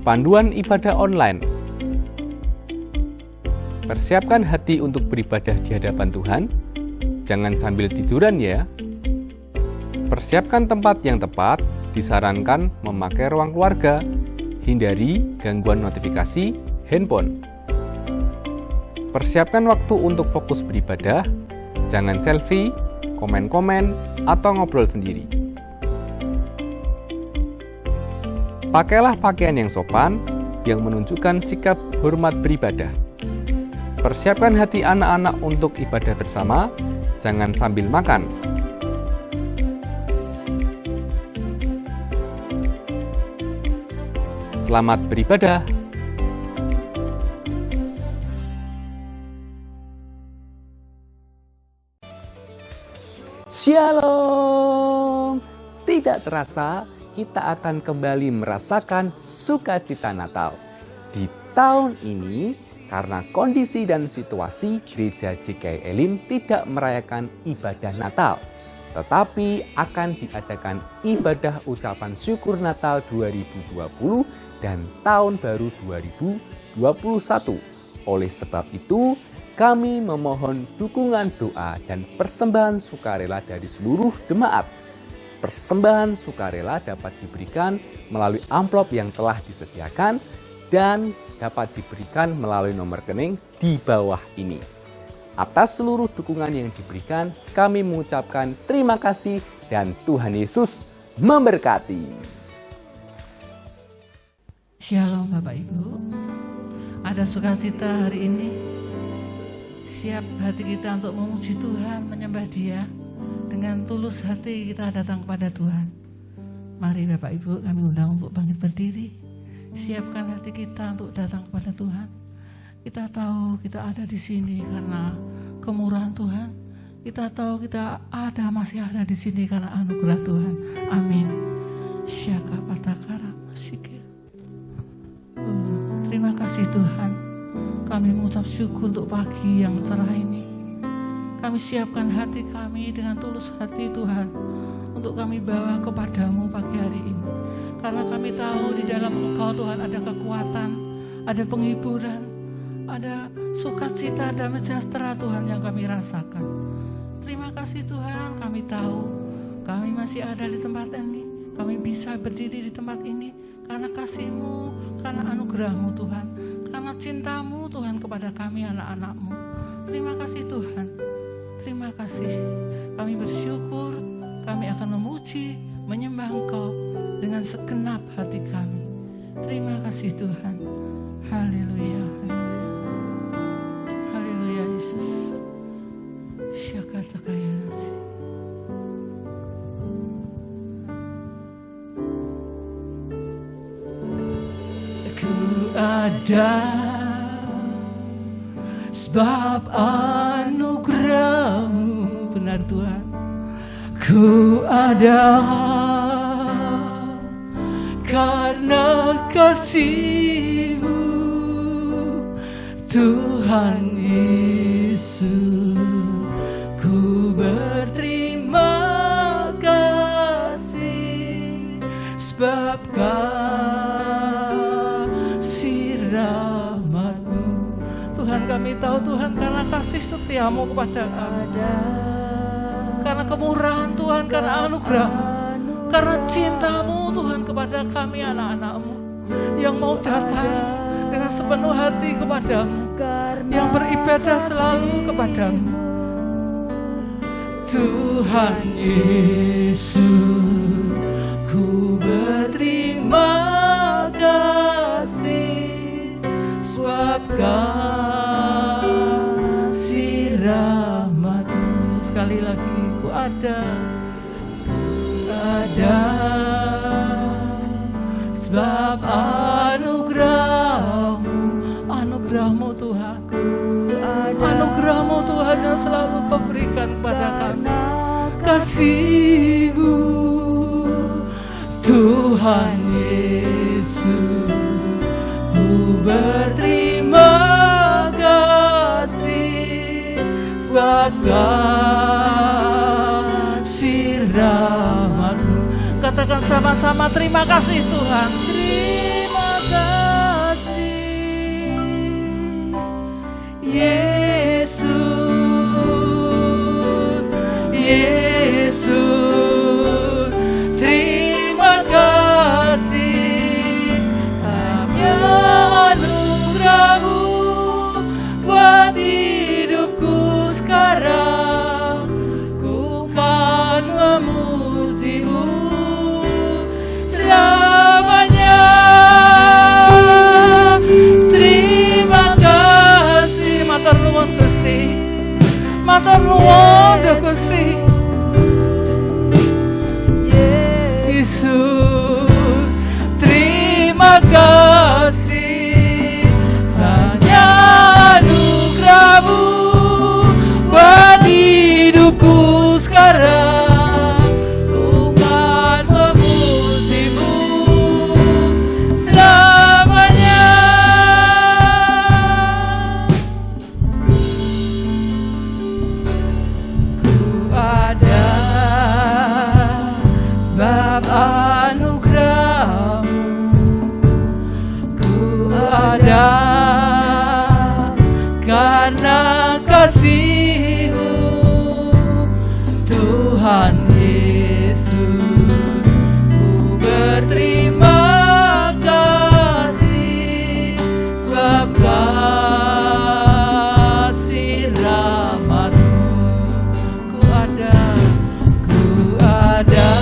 Panduan ibadah online. Persiapkan hati untuk beribadah di hadapan Tuhan. Jangan sambil tiduran ya. Persiapkan tempat yang tepat. Disarankan memakai ruang keluarga. Hindari gangguan notifikasi handphone. Persiapkan waktu untuk fokus beribadah. Jangan selfie, komen-komen, atau ngobrol sendiri. Pakailah pakaian yang sopan, yang menunjukkan sikap hormat beribadah. Persiapkan hati anak-anak untuk ibadah bersama, jangan sambil makan. Selamat beribadah. Shalom. Tidak terasa kita akan kembali merasakan sukacita Natal. Di tahun ini, karena kondisi dan situasi, Gereja GKI Elim tidak merayakan ibadah Natal, tetapi akan diadakan ibadah ucapan syukur Natal 2020 dan Tahun Baru 2021. Oleh sebab itu, kami memohon dukungan doa dan persembahan sukarela dari seluruh jemaat. Persembahan sukarela dapat diberikan melalui amplop yang telah disediakan dan dapat diberikan melalui nomor rekening di bawah ini. Atas seluruh dukungan yang diberikan, kami mengucapkan terima kasih dan Tuhan Yesus memberkati. Shalom Bapak Ibu. Ada sukacita hari ini. Siap hati kita untuk memuji Tuhan, menyembah Dia. Dengan tulus hati kita datang kepada Tuhan. Mari Bapak Ibu, kami undang untuk bangkit berdiri. Siapkan hati kita untuk datang kepada Tuhan. Kita tahu kita ada di sini karena kemurahan Tuhan. Kita tahu kita masih ada di sini karena anugerah Tuhan. Amin. Syaka patakara masikir. Terima kasih Tuhan. Kami mengucap syukur untuk pagi yang cerah ini. Kami siapkan hati kami dengan tulus hati Tuhan untuk kami bawa kepadamu pagi hari ini. Karena kami tahu di dalam Engkau Tuhan ada kekuatan, ada penghiburan, ada sukacita dan sejahtera Tuhan yang kami rasakan. Terima kasih Tuhan, kami tahu kami masih ada di tempat ini. Kami bisa berdiri di tempat ini karena kasih-Mu, karena anugerah-Mu Tuhan, karena cinta-Mu Tuhan kepada kami anak-anak-Mu. Terima kasih Tuhan. Terima kasih, kami bersyukur, kami akan memuji, menyembah Engkau dengan segenap hati kami. Terima kasih Tuhan. Haleluya, haleluya. Haleluya Yesus. Syakata kaya nasi. Ku ada sebab anugerah-Mu, benar Tuhan. Ku ada karena kasih-Mu, Tuhan Yesus. Ku berterima kasih sebab kasih rahmat-Mu. Tuhan, kami tahu Tuhan karena kasih setia-Mu kepada kami, karena kemurahan Tuhan, karena anugerah, karena cinta-Mu Tuhan kepada kami anak-anak-Mu yang mau datang dengan sepenuh hati kepada-Mu, yang beribadah selalu kepada-Mu. Tuhan Yesus, ku berterima kasih sebab kasih rahmat-Mu. Sekali lagi, ku ada sebab anugerah-Mu Tuhan, anugerah-Mu Tuhan yang selalu Kau berikan kepada kami, kasih-Mu Tuhan Yesus. Ku berterima kasih sebab kasih rahmat-Mu. Katakan sama-sama, terima kasih Tuhan. Terima kasih. Yesus, Yesus, terima kasih hanya anugerah-Mu buat hidupku sekarang. Ku kan memuji-Mu selamanya. Terima kasih, matur nuwun Gusti, matur nuwun Gusti. Yesus, terima kasih hanya anugerah-Mu buat hidupku sekarang. Ku kan memuji-Mu selamanya. Ku ada sebab anugerah-Mu, ku ada karena kasih-Mu, Tuhan Yesus. Ku berterima kasih sebab kasih rahmat-Mu. Ku ada,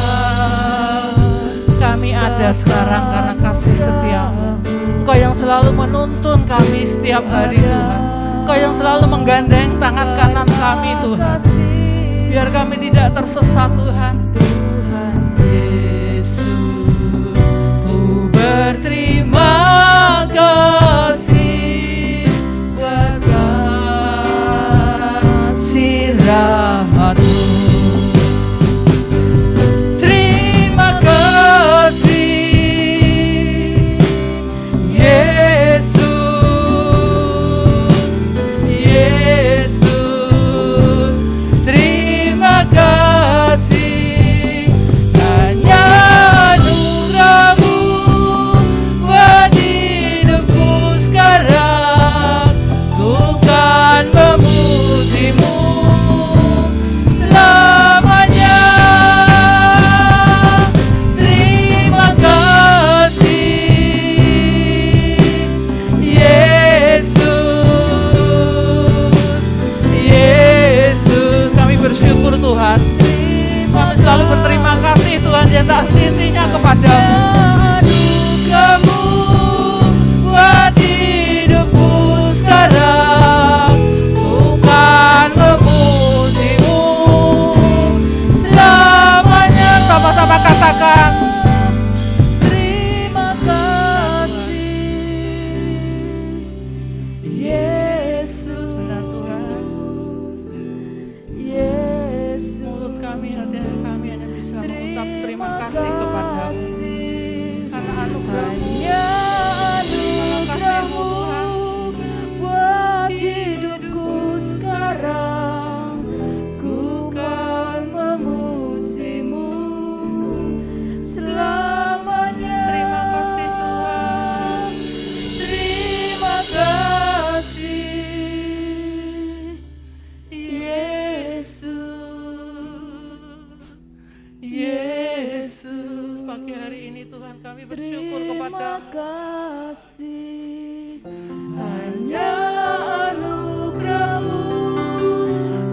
kami ada sekarang karena kasih setia-Mu. Engkau yang selalu menuntun kami setiap hari Tuhan. Engkau yang selalu menggandeng tangan kanan kami Tuhan, biar kami tidak tersesat Tuhan. Tuhan Yesus, ku berterima kasih buat kasih rahmat-Mu. Terima kasih Yesus, Yesus, terima kasih hanya anugerah-Mu buat hidupku sekarang. Ku kan memuji-Mu selamanya. Terima kasih Yesus, Yesus. Kami bersyukur Tuhan, kami selalu berterima kasih Tuhan yang tak henti-hentinya kepada-Mu. Anugerah-Mu buat hidupku sekarang. Ku kan memuji-Mu selamanya. Sama-sama katakan, terima kasih Yesus. Benar Tuhan, Yesus. Mulut kami, hati kami hanya bisa mengucap terima kasih kepada-Mu karena anugerah-Mu, karena kasih-Mu Tuhan buat hidupku sekarang. Ku kan memuji-Mu selamanya. Terima kasih Tuhan, terima kasih Yesus, Yesus. Pagi hari ini Tuhan kami bersyukur kepada-Mu. Hanya anugerah-Mu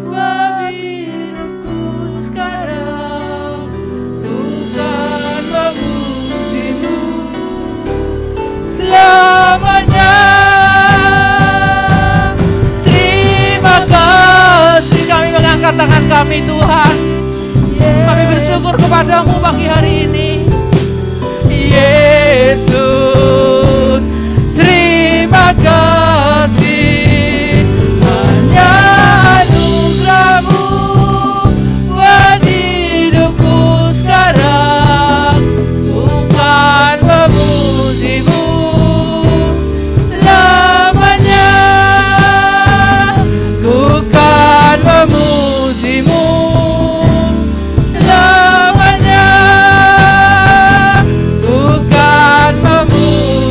sebab hidupku sekarang. Ku kan memuji-Mu selamanya. Terima kasih. Kami mengangkat tangan kami Tuhan. Kami bersyukur kepada-Mu pagi hari ini. Yesus, terima kasih hanya anugerah-Mu buat hidupku sekarang. Ku kan memuji-Mu selamanya. Ku kan memuji-Mu selamanya. Ku kan memuji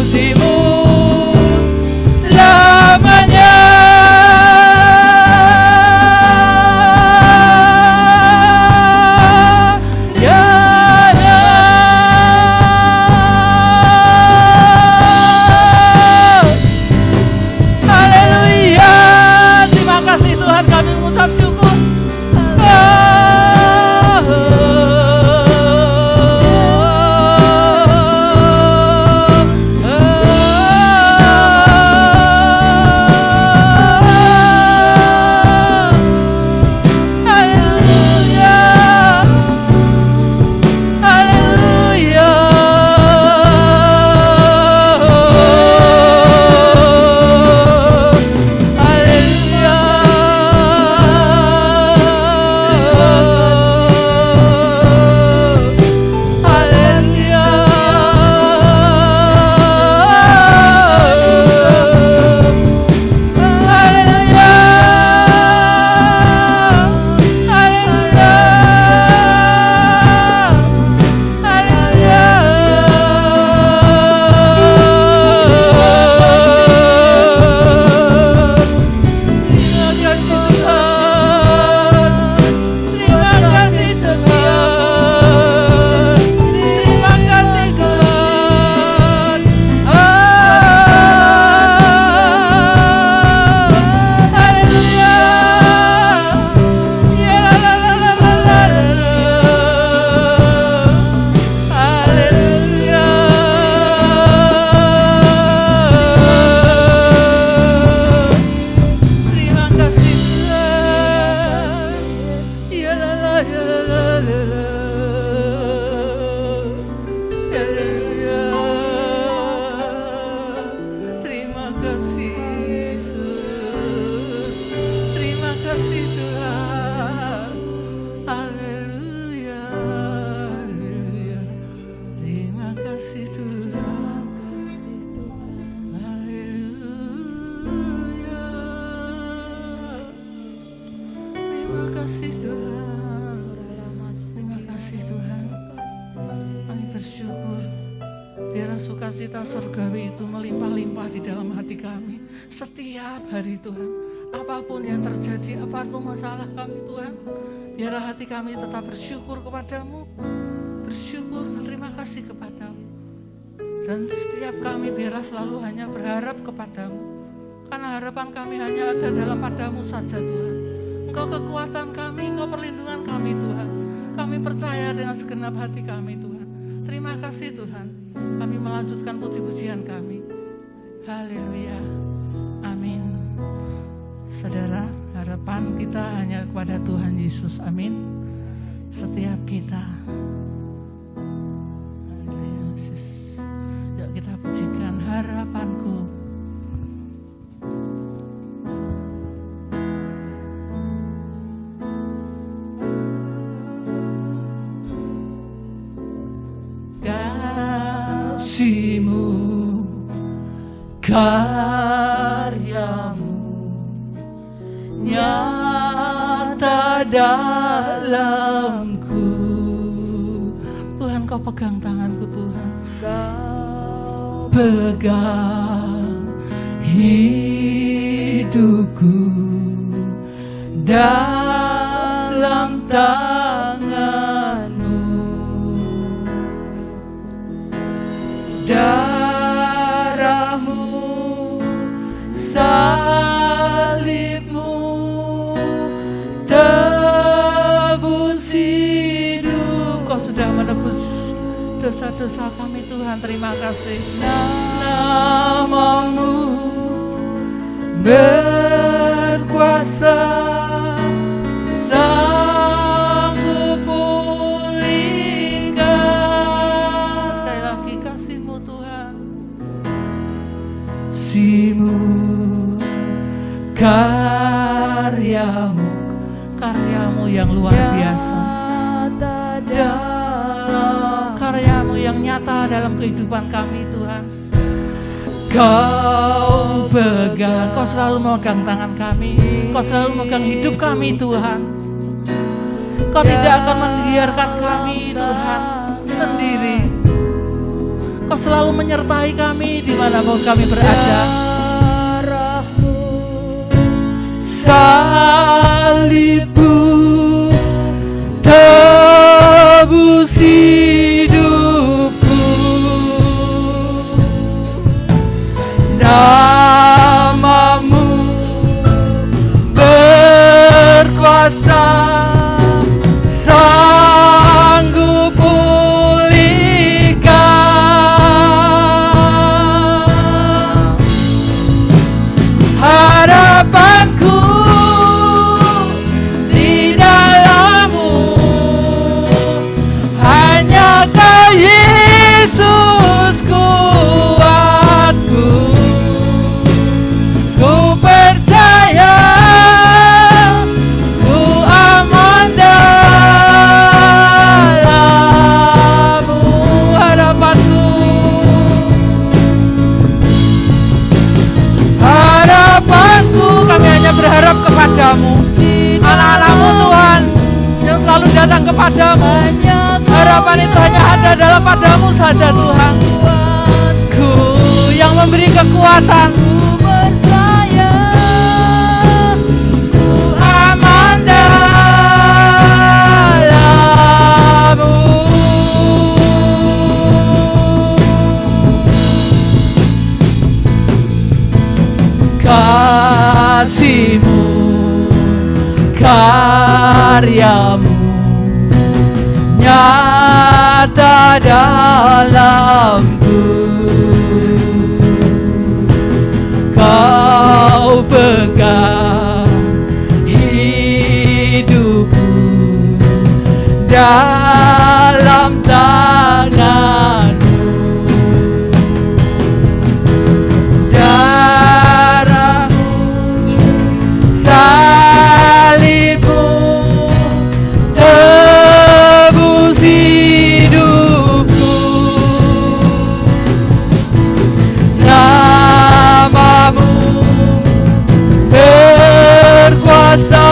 Terima kasih Yesus, terima kasih Tuhan. Haleluya, haleluya. Terima kasih Tuhan. Haleluya. Terima kasih Tuhan. Terima kasih Tuhan. Kami bersyukur. Biarlah sukacita surgawi itu melimpah-limpah di dalam hati kami setiap hari Tuhan. Apapun yang terjadi, apapun masalah kami Tuhan, biarlah hati kami tetap bersyukur kepadamu, bersyukur, berterima kasih kepadamu. Dan setiap kami biarlah selalu hanya berharap kepadamu, karena harapan kami hanya ada dalam padamu saja Tuhan. Engkau kekuatan kami, Engkau perlindungan kami Tuhan. Kami percaya dengan segenap hati kami Tuhan. Terima kasih Tuhan. Kami melanjutkan puji-pujian kami. Haleluya. Amin. Saudara, harapan kita hanya kepada Tuhan Yesus. Amin. Setiap kita. Haleluya Yesus. Yuk kita pujikan harapanku. Kasih-Mu, karya-Mu nyata dalamku. Tuhan, Kau pegang tanganku Tuhan. Kau pegang hidupku dalam tangan-Mu. Darah-Mu, salib-Mu tebus hidup. Kau sudah menebus dosa-dosa kami Tuhan. Terima kasih. Nama-Mu berkuasa, sanggup pulihkan. Sekali lagi, kasih-Mu Tuhan. Kasih-Mu, karya-Mu, karya-Mu yang luar biasa, karya-Mu yang nyata dalam kehidupan kami Tuhan. Kau pegang, Kau selalu memegang tangan kami, Kau selalu memegang hidup kami Tuhan. Kau tidak akan membiarkan kami Tuhan sendiri. Kau selalu menyertai kami dimanapun kami berada. Salib-Mu tebus hidupku, nama-Mu berkuasa, sanggup pulihkan. Harapanku di dalam-Mu, hanya Kau Yesus kuatku. Ku percaya, ku aman dalam-Mu. Harapanku, harapanku, kami hanya berharap kepadamu. Anak-anak-Mu Tuhan yang selalu datang kepadamu, harapan itu hanya ada dalam padamu saja Tuhan. Ku yang memberi kekuatan, ku aman dalam-Mu. Kasih-Mu, karya-Mu nyata dalamku. Kau pegang hidupku dalam tangan-Mu. Darah-Mu, salib-Mu, tebus hidupku. Nama-Mu berkuasa,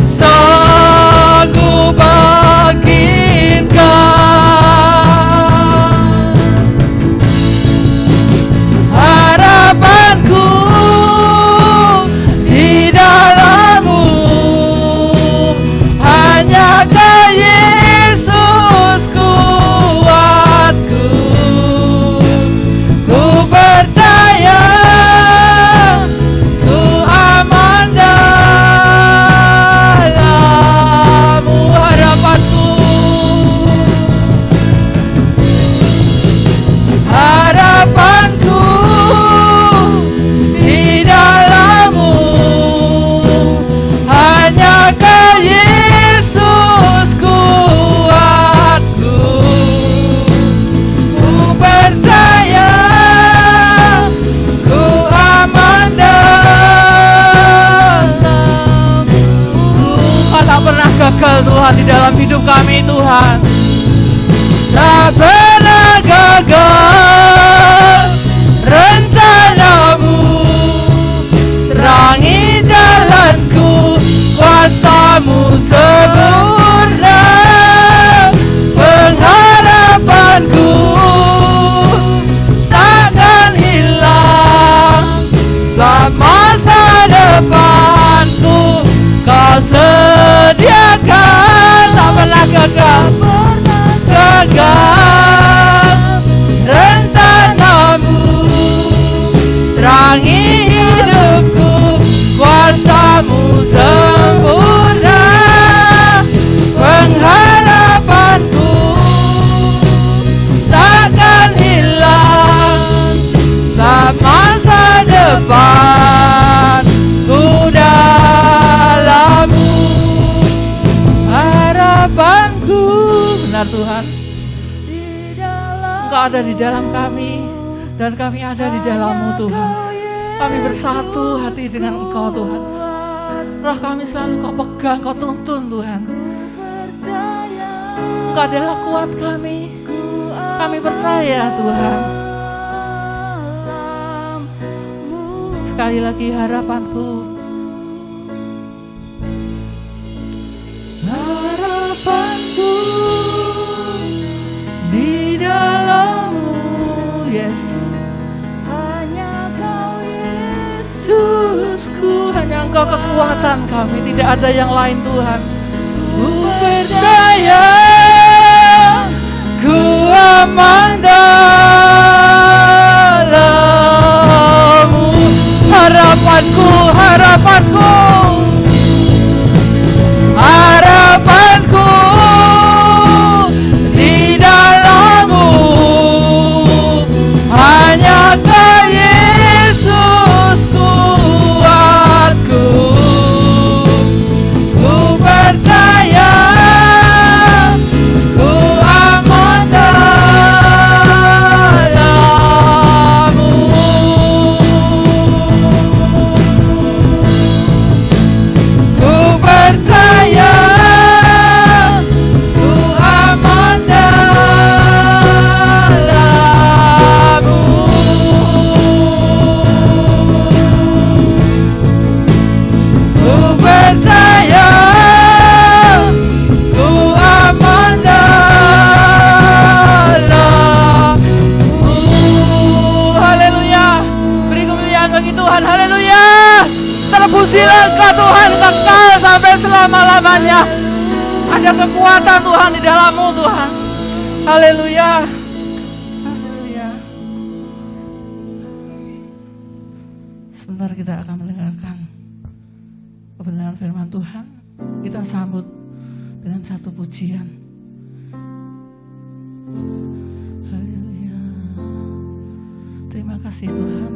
sanggup bangkitkan. Harapanku di dalam-Mu, hanya Kau Yesus kuatku. Ku percaya, ku aman dalam-Mu. Harapanku, harapanku di dalam-Mu, hanya Kau Yesus kuatku. Ku percaya, ku aman dalam-Mu. Kau tak pernah gagal Tuhan di dalam hidup kami Tuhan. Tak pernah gagal rencana-Mu, terangi jalanku, kuasa-Mu sempurna. Pengharapanku takkan hilang, sebab masa depanku Kau sediakan. Tak pernah gagal, rencana-Mu, terangi hidupku, kuasa-Mu sempurna. Pengharapanku takkan hilang, sebab masa depanku dalam-Mu. Harapanku, benar Tuhan, Engkau ada di dalam kami dan kami ada di dalam-Mu Tuhan. Kami bersatu hati dengan Engkau Tuhan. Roh kami selalu Kau pegang, Kau tuntun Tuhan. Engkau adalah kuat kami. Kami percaya Tuhan. Sekali lagi harapanku, harapanku di dalam-Mu, yes. Hanya Kau Yesusku, hanya Engkau kekuatan kami, tidak ada yang lain Tuhan. Ku percaya, ku aman dalam-Mu. Harapanku, harapanku, harapanku di dalam-Mu, hanya Kau Yesus kuatku. Ku percaya, ku aman dalam-Mu. Ku percaya, ku aman dalam-Mu. Ku percaya, ku aman dalam-Mu. Haleluya. Beri kemuliaan bagi Tuhan. Haleluya. Terpujilah Engkau Tuhan, kekal sampai selama-lamanya. Ada kekuatan Tuhan di dalam-Mu Tuhan. Haleluya. Haleluya. Sebentar kita akan mendengarkan kebenaran firman Tuhan. Kita sambut dengan satu pujian. Haleluya. Terima kasih Tuhan.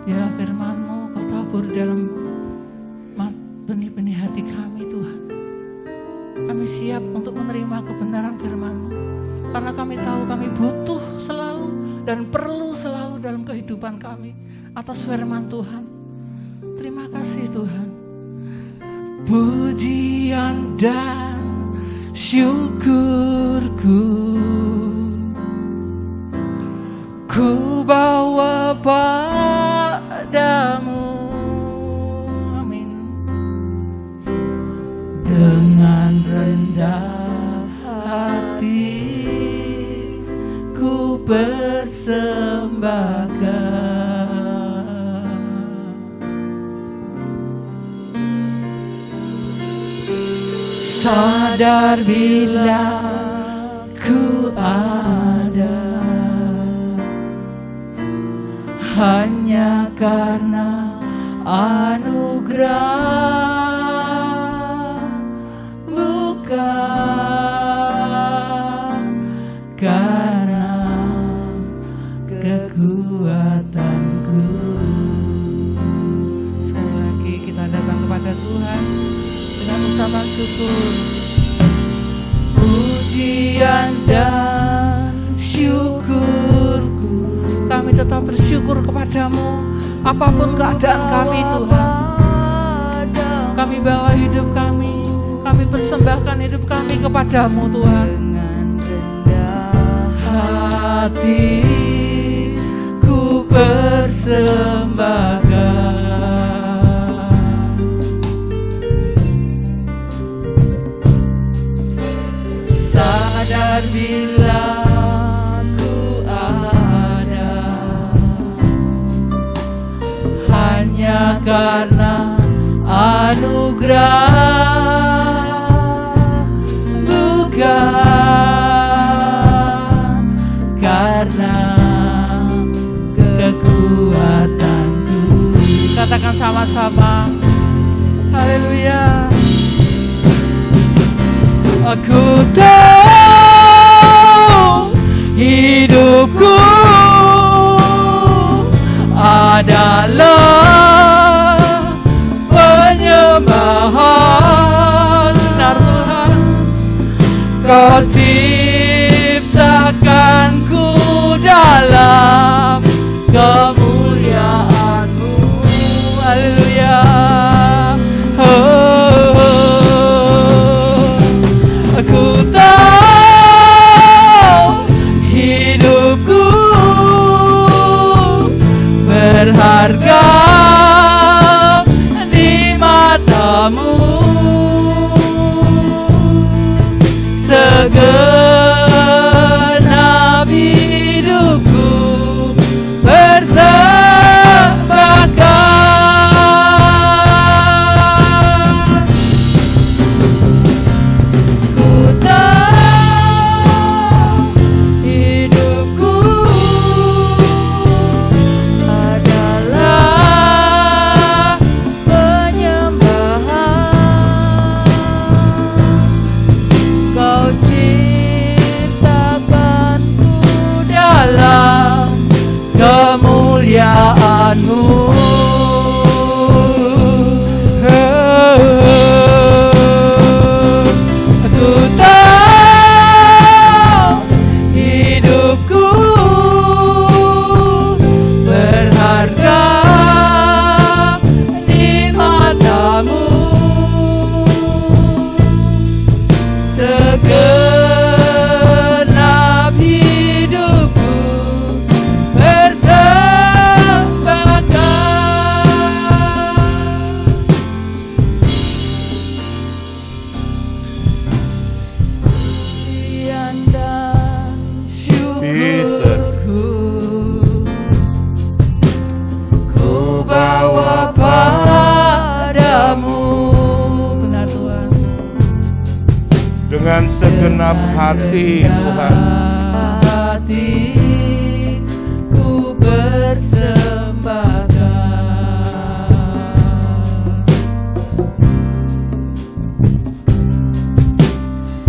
Biarlah firman-Mu Kau tabur dalam benih-benih hati kami Tuhan. Kami kami siap untuk menerima kebenaran firman-Mu. Karena kami tahu kami butuh selalu dan perlu selalu dalam kehidupan kami atas firman Tuhan. Terima kasih Tuhan. Pujian dan syukurku ku bawa padamu. Amin. Dengan rendah hati ku persembahkan, sadar bila ku ada hanya karena anugerah, bukan karena kekuatanku. Sekali lagi kita datang kepada Tuhan dengan ucapan syukur, pujian dan syukurku. Kami tetap bersyukur kepadamu apapun keadaan kami Tuhan. Kami bawa hidup kami persembahkan hidup kami kepadamu Tuhan. Dengan rendah hati ku persembahkan, sadar bila ku ada hanya karena anugerah, bukan karena kekuatanku. Katakan sama-sama, haleluya. Aku tahu hidupku adalah penyembahan. Benar Tuhan, Kau ciptakanku dalam kemuliaan-Mu. Haleluya. Aku tahu hidupku berharga di mata-Mu. Segenap hidupku persembahkan. Kemuliaan-Mu. Aku tahu hidupku berharga di mata-Mu. Segenap hidupku dengan segenap hati Tuhan. Hatiku persembahkan,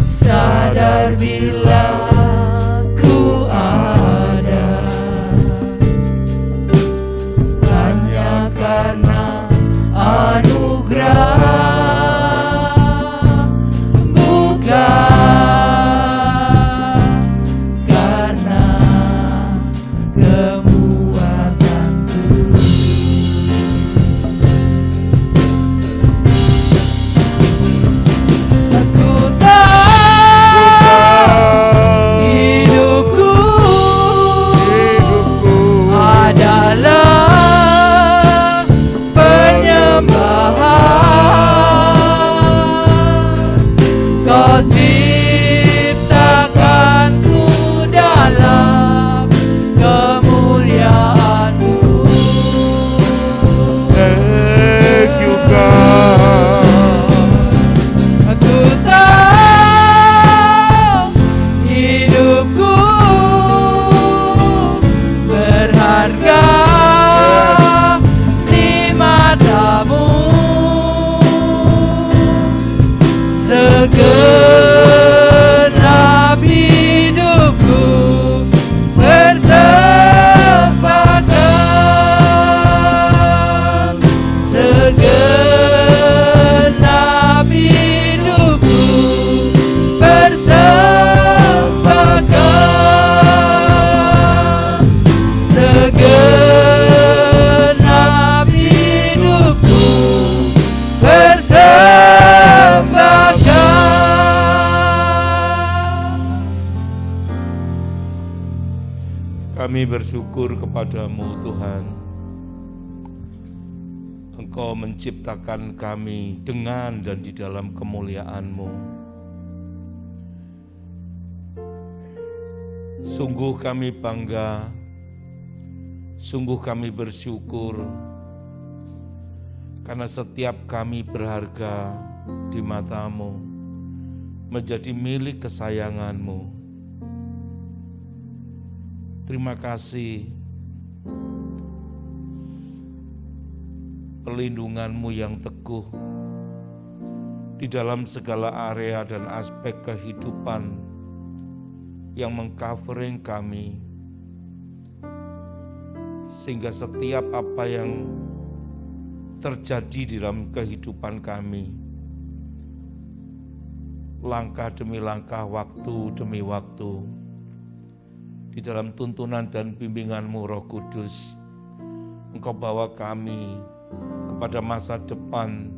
sadar bila ku ada hanya karena anugerah, bukan Engkau ciptakanku dalam kemuliaan-Mu. Thank you God. Aku tahu hidupku berharga di mata-Mu. Segenap hidupku bersempatkan. Segenap hidupku bersempatkan. Segenap hidupku bersempatkan. Kami bersyukur kepada-Mu Tuhan. Engkau menciptakan kami dengan dan di dalam kemuliaan-Mu. Sungguh kami bangga, sungguh kami bersyukur, karena setiap kami berharga di mata-Mu, menjadi milik kesayangan-Mu. Terima kasih perlindungan-Mu yang teguh di dalam segala area dan aspek kehidupan yang meng-covering kami, sehingga setiap apa yang terjadi di dalam kehidupan kami, langkah demi langkah, waktu demi waktu, di dalam tuntunan dan bimbingan-Mu Roh Kudus, Engkau bawa kami kepada masa depan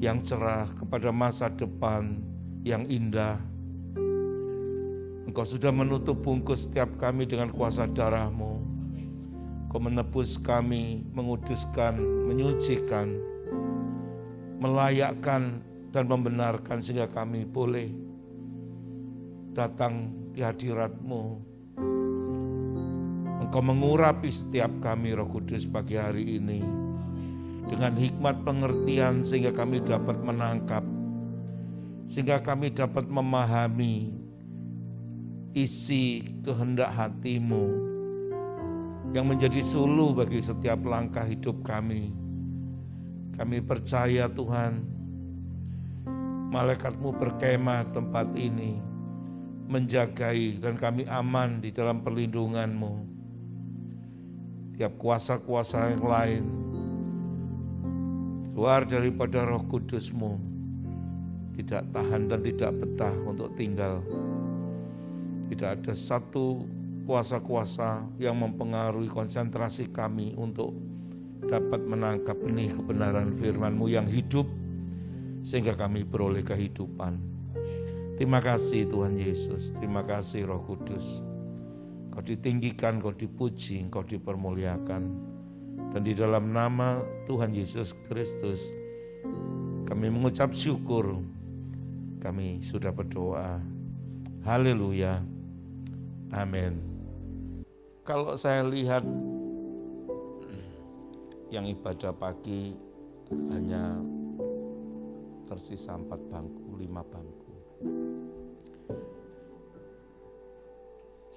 yang cerah, kepada masa depan yang indah. Engkau sudah menutup bungkus setiap kami dengan kuasa darah-Mu. Engkau menebus kami, menguduskan, menyucikan, melayakkan dan membenarkan, sehingga kami boleh datang di hadirat-Mu. Engkau mengurapi setiap kami Roh Kudus pagi hari ini dengan hikmat pengertian, sehingga kami dapat menangkap, sehingga kami dapat memahami isi kehendak hati-Mu yang menjadi suluh bagi setiap langkah hidup kami. Kami percaya Tuhan, malaikat-Mu berkemah tempat ini, menjagai, dan kami aman di dalam perlindungan-Mu. Tiap kuasa-kuasa yang lain keluar daripada Roh Kudus-Mu tidak tahan dan tidak betah untuk tinggal. Tidak ada satu kuasa-kuasa yang mempengaruhi konsentrasi kami untuk dapat menangkap benih kebenaran firman-Mu yang hidup, sehingga kami beroleh kehidupan. Terima kasih Tuhan Yesus, terima kasih Roh Kudus. Kau ditinggikan, Kau dipuji, Kau dipermuliakan. Dan di dalam nama Tuhan Yesus Kristus, kami mengucap syukur, kami sudah berdoa. Haleluya, amin. Kalau saya lihat yang ibadah pagi hanya tersisa 4 bangku, 5 bangku.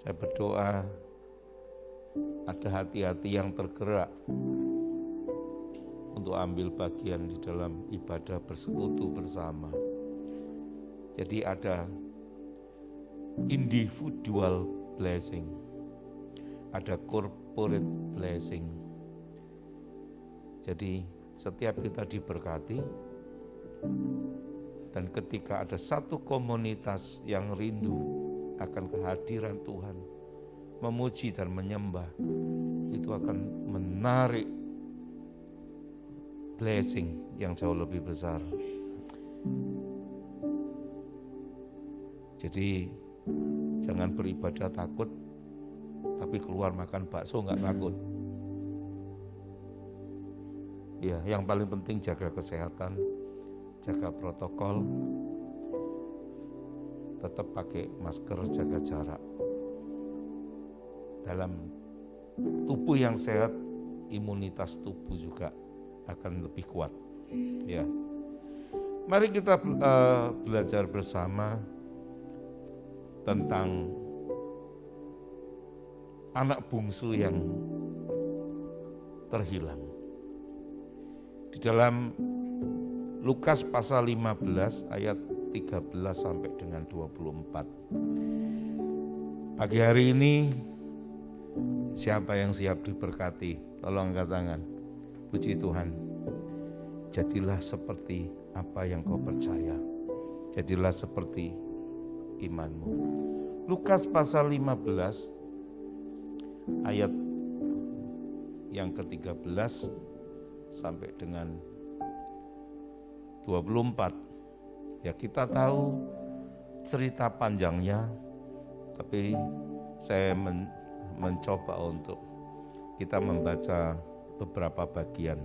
Saya berdoa ada hati-hati yang tergerak untuk ambil bagian di dalam ibadah bersekutu bersama. Jadi ada individual blessing, ada corporate blessing. Jadi setiap kita diberkati, dan ketika ada satu komunitas yang rindu akan kehadiran Tuhan, memuji dan menyembah, itu akan menarik blessing yang jauh lebih besar. Jadi jangan beribadah takut, tapi keluar makan bakso nggak takut. Ya, yang paling penting jaga kesehatan, jaga protokol, tetap pakai masker, jaga jarak. Dalam tubuh yang sehat, imunitas tubuh juga akan lebih kuat. Ya, mari kita belajar bersama tentang anak bungsu yang terhilang. Di dalam Lukas pasal 15 ayat 13 sampai dengan 24. Pagi hari ini siapa yang siap diberkati? Tolong angkat tangan. Puji Tuhan. Jadilah seperti apa yang kau percaya. Jadilah seperti imanmu. Lukas pasal 15 ayat yang ke-13 sampai dengan 24. Ya, kita tahu cerita panjangnya, tapi saya mencoba untuk kita membaca beberapa bagian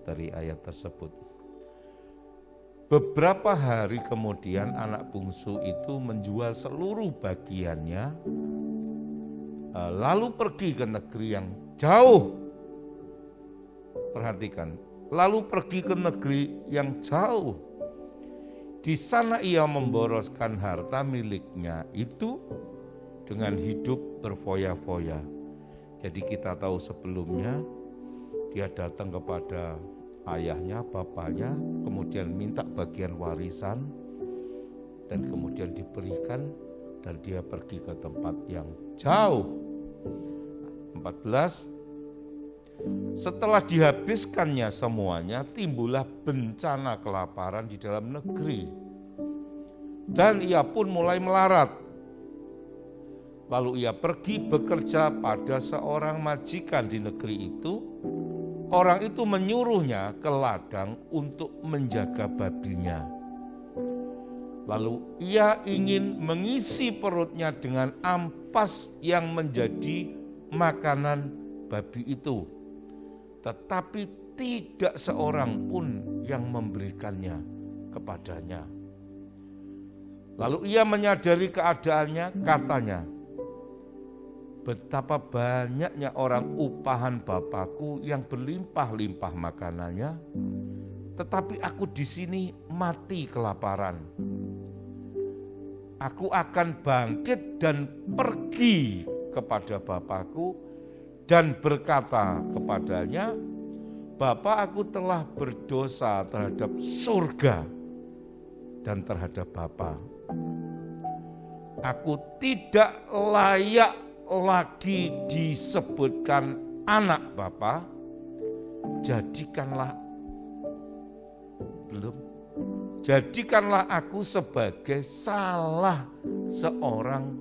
dari ayat tersebut. Beberapa hari kemudian anak bungsu itu menjual seluruh bagiannya, lalu pergi ke negeri yang jauh. Perhatikan, lalu pergi ke negeri yang jauh. Di sana ia memboroskan harta miliknya itu dengan hidup berfoya-foya. Jadi kita tahu sebelumnya dia datang kepada ayahnya, bapaknya, kemudian minta bagian warisan, dan kemudian diberikan, dan dia pergi ke tempat yang jauh. 14. Setelah dihabiskannya semuanya, timbullah bencana kelaparan di dalam negeri. Dan ia pun mulai melarat. Lalu ia pergi bekerja pada seorang majikan di negeri itu. Orang itu menyuruhnya ke ladang untuk menjaga babinya. Lalu ia ingin mengisi perutnya dengan ampas yang menjadi makanan babi itu. Tetapi tidak seorang pun yang memberikannya kepadanya. Lalu ia menyadari keadaannya, katanya, betapa banyaknya orang upahan Bapakku yang berlimpah-limpah makanannya, tetapi aku di sini mati kelaparan. Aku akan bangkit dan pergi kepada Bapakku dan berkata kepadanya, Bapa, aku telah berdosa terhadap surga dan terhadap Bapa. Aku tidak layak lagi disebutkan anak Bapa. Jadikanlah aku sebagai salah seorang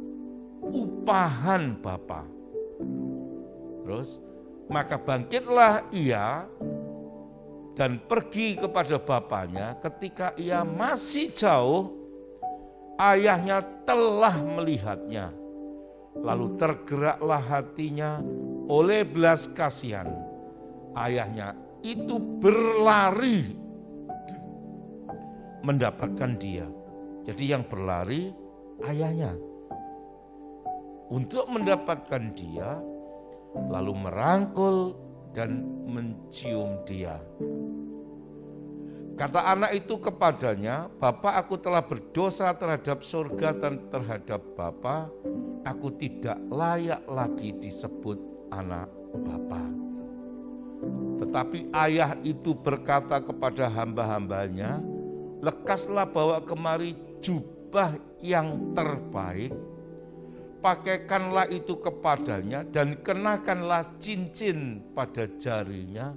upahan Bapa. Terus, maka bangkitlah ia dan pergi kepada bapaknya. Ketika ia masih jauh, ayahnya telah melihatnya. Lalu tergeraklah hatinya oleh belas kasihan. Ayahnya itu berlari mendapatkan dia. Jadi yang berlari ayahnya. Untuk mendapatkan dia, lalu merangkul dan mencium dia. Kata anak itu kepadanya, Bapa, aku telah berdosa terhadap surga dan terhadap Bapa. Aku tidak layak lagi disebut anak Bapa. Tetapi ayah itu berkata kepada hamba-hambanya, lekaslah bawa kemari jubah yang terbaik, pakaikanlah itu kepadanya dan kenakanlah cincin pada jarinya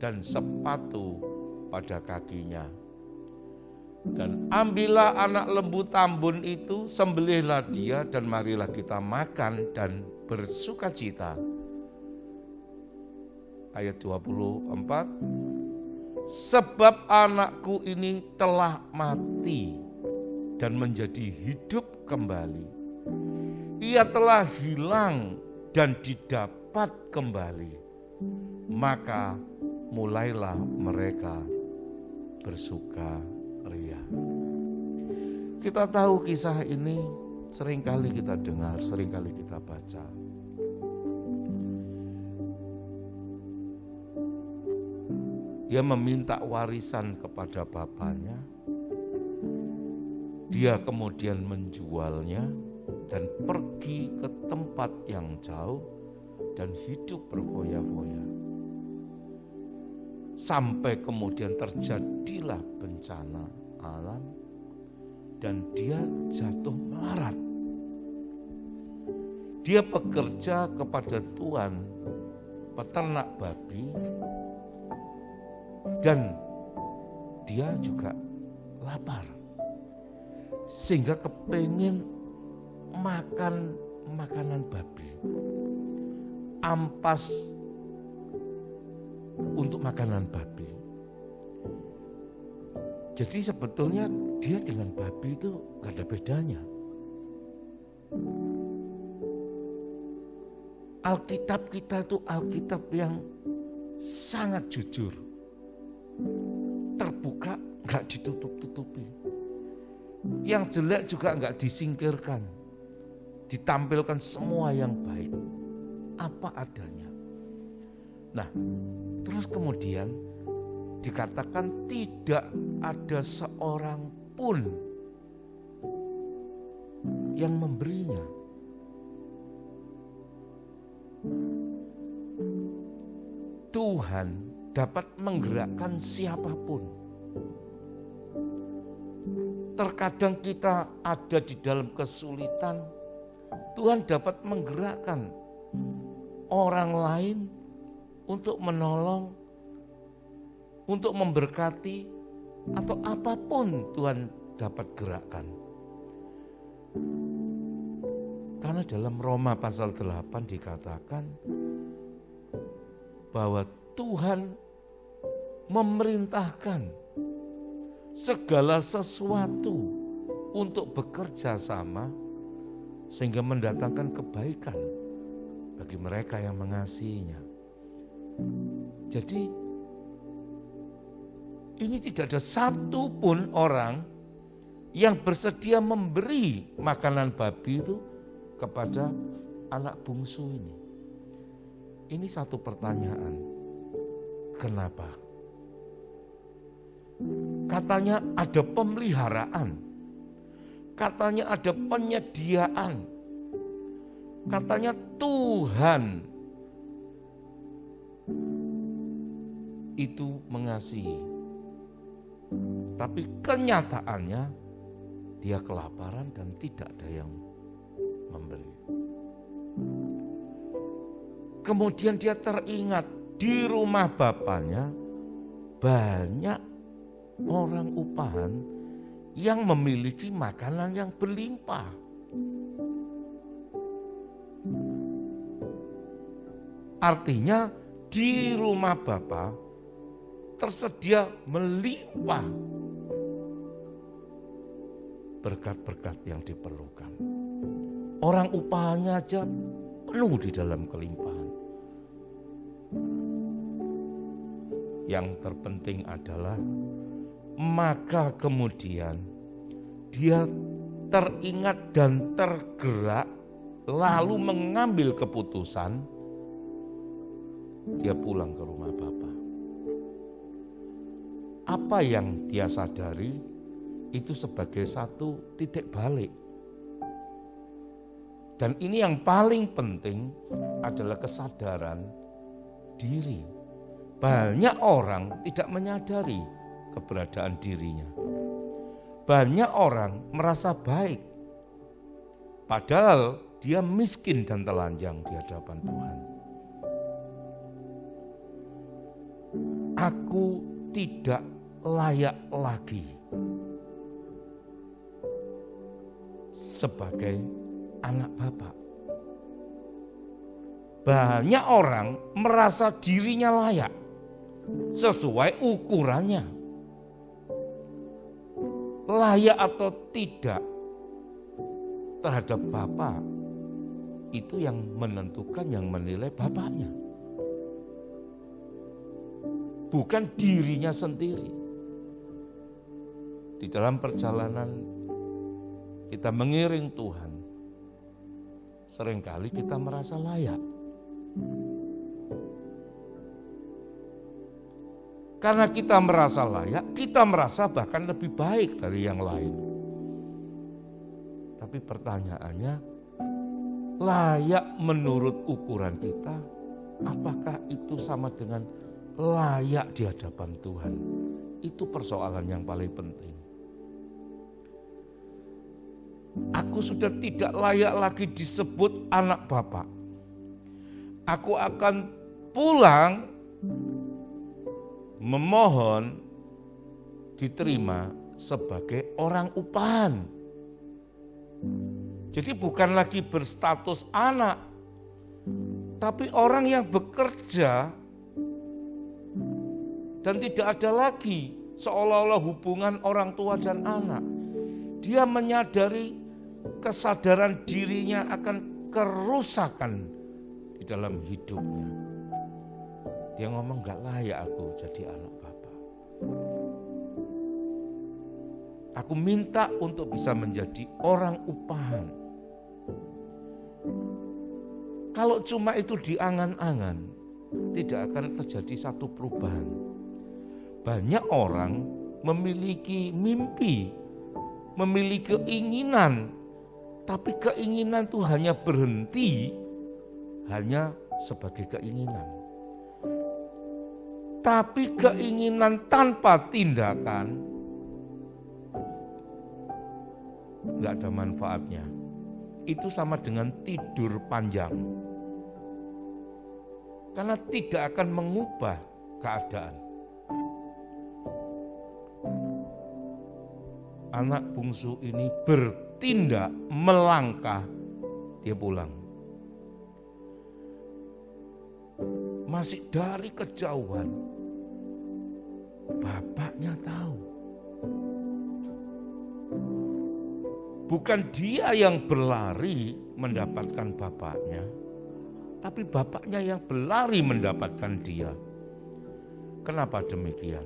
dan sepatu pada kakinya. Dan ambillah anak lembu tambun itu, sembelihlah dia dan marilah kita makan dan bersukacita. Ayat 24. Sebab anakku ini telah mati dan menjadi hidup kembali. Ia telah hilang dan didapat kembali. Maka mulailah mereka bersukaria. Kita tahu kisah ini seringkali kita dengar, seringkali kita baca. Dia meminta warisan kepada bapaknya. Dia kemudian menjualnya dan pergi ke tempat yang jauh dan hidup berfoya-foya. Sampai kemudian terjadilah bencana alam dan dia jatuh melarat. Dia bekerja kepada tuan peternak babi dan dia juga lapar. Sehingga kepingin makan makanan babi. Ampas untuk makanan babi. Jadi sebetulnya dia dengan babi itu gak ada bedanya. Alkitab kita itu Alkitab yang sangat jujur. Terbuka, gak ditutup-tutupi. Yang jelek juga enggak disingkirkan. Ditampilkan semua yang baik. Apa adanya. Nah, terus kemudian dikatakan tidak ada seorang pun yang memberinya. Tuhan dapat menggerakkan siapapun. Terkadang kita ada di dalam kesulitan, Tuhan dapat menggerakkan orang lain untuk menolong, untuk memberkati, atau apapun Tuhan dapat gerakkan. Karena dalam Roma pasal 8 dikatakan bahwa Tuhan memerintahkan segala sesuatu untuk bekerja sama sehingga mendatangkan kebaikan bagi mereka yang mengasihinya. Jadi ini tidak ada satu pun orang yang bersedia memberi makanan babi itu kepada anak bungsu ini. Ini satu pertanyaan. Kenapa? Katanya ada pemeliharaan, katanya ada penyediaan, katanya Tuhan itu mengasihi. Tapi kenyataannya dia kelaparan dan tidak ada yang memberi. Kemudian dia teringat di rumah bapaknya banyak orang upahan yang memiliki makanan yang berlimpah. Artinya di rumah Bapa tersedia melimpah berkat-berkat yang diperlukan. Orang upahannya aja penuh di dalam kelimpahan. Yang terpenting adalah maka kemudian dia teringat dan tergerak lalu mengambil keputusan dia pulang ke rumah Bapa. Apa yang dia sadari itu sebagai satu titik balik. Dan ini yang paling penting adalah kesadaran diri. Banyak orang tidak menyadari keberadaan dirinya. Banyak orang merasa baik, padahal dia miskin dan telanjang di hadapan Tuhan. Aku tidak layak lagi sebagai anak Bapa. Banyak orang merasa dirinya layak sesuai ukurannya. Layak atau tidak terhadap Bapa itu yang menentukan, yang menilai Bapaknya. Bukan dirinya sendiri. Di dalam perjalanan kita mengiring Tuhan, seringkali kita merasa layak. Karena kita merasa layak, kita merasa bahkan lebih baik dari yang lain. Tapi pertanyaannya, layak menurut ukuran kita, apakah itu sama dengan layak di hadapan Tuhan? Itu persoalan yang paling penting. Aku sudah tidak layak lagi disebut anak Bapak. Aku akan pulang memohon diterima sebagai orang upahan. Jadi bukan lagi berstatus anak, tapi orang yang bekerja dan tidak ada lagi seolah-olah hubungan orang tua dan anak. Dia menyadari kesadaran dirinya akan kerusakan di dalam hidupnya. Dia ngomong, gak layak aku jadi anak Bapak. Aku minta untuk bisa menjadi orang upahan. Kalau cuma itu diangan-angan, tidak akan terjadi satu perubahan. Banyak orang memiliki mimpi, memiliki keinginan, tapi keinginan itu hanya berhenti, hanya sebagai keinginan. Tapi keinginan tanpa tindakan nggak ada manfaatnya. Itu sama dengan tidur panjang. Karena tidak akan mengubah keadaan. Anak bungsu ini bertindak, melangkah, dia pulang. Masih dari kejauhan, bapaknya tahu. Bukan dia yang berlari mendapatkan bapaknya, tapi bapaknya yang berlari mendapatkan dia. Kenapa demikian?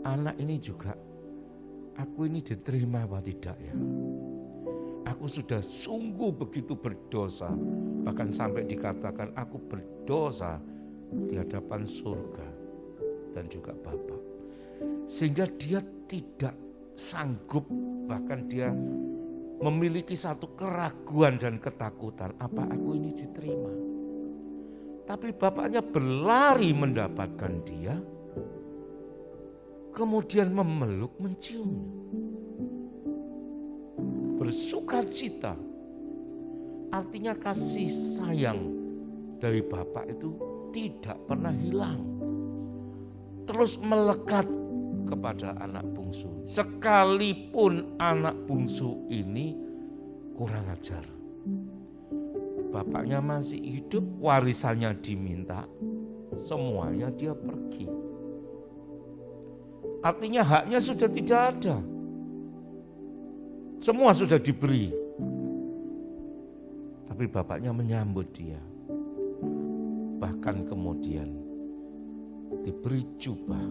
Anak ini juga, aku ini diterima apa tidak ya? Aku sudah sungguh begitu berdosa, bahkan sampai dikatakan aku berdosa di hadapan surga dan juga Bapa. Sehingga dia tidak sanggup, bahkan dia memiliki satu keraguan dan ketakutan, apa aku ini diterima? Tapi bapaknya berlari mendapatkan dia, kemudian memeluk, menciumnya. Bersukacita, artinya kasih sayang dari Bapak itu tidak pernah hilang. Terus melekat kepada anak bungsu. Sekalipun anak bungsu ini kurang ajar. Bapaknya masih hidup, warisannya diminta, semuanya dia pergi. Artinya haknya sudah tidak ada. Semua sudah diberi. Tapi bapaknya menyambut dia. Bahkan kemudian diberi jubah,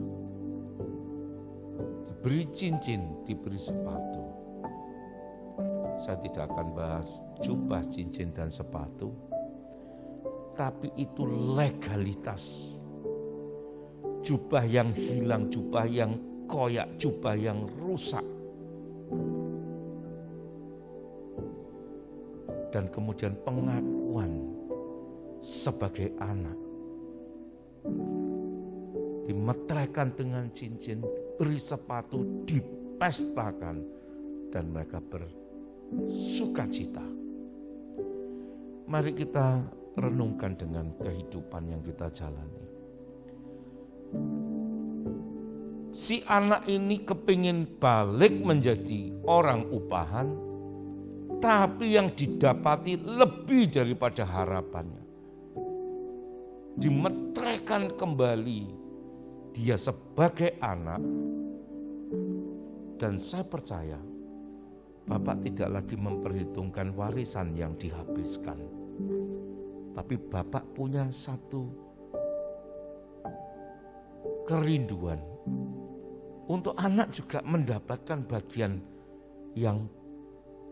diberi cincin, diberi sepatu. Saya tidak akan bahas jubah, cincin, dan sepatu. Tapi itu legalitas. Jubah yang hilang, jubah yang koyak, jubah yang rusak. Dan kemudian pengakuan sebagai anak. Dimeteraikan dengan cincin, beri sepatu, dipestakan. Dan mereka bersukacita. Mari kita renungkan dengan kehidupan yang kita jalani. Si anak ini kepingin balik menjadi orang upahan, tapi yang didapati lebih daripada harapannya. Dimeteraikan kembali dia sebagai anak. Dan saya percaya Bapak tidak lagi memperhitungkan warisan yang dihabiskan. Tapi Bapak punya satu kerinduan untuk anak juga mendapatkan bagian yang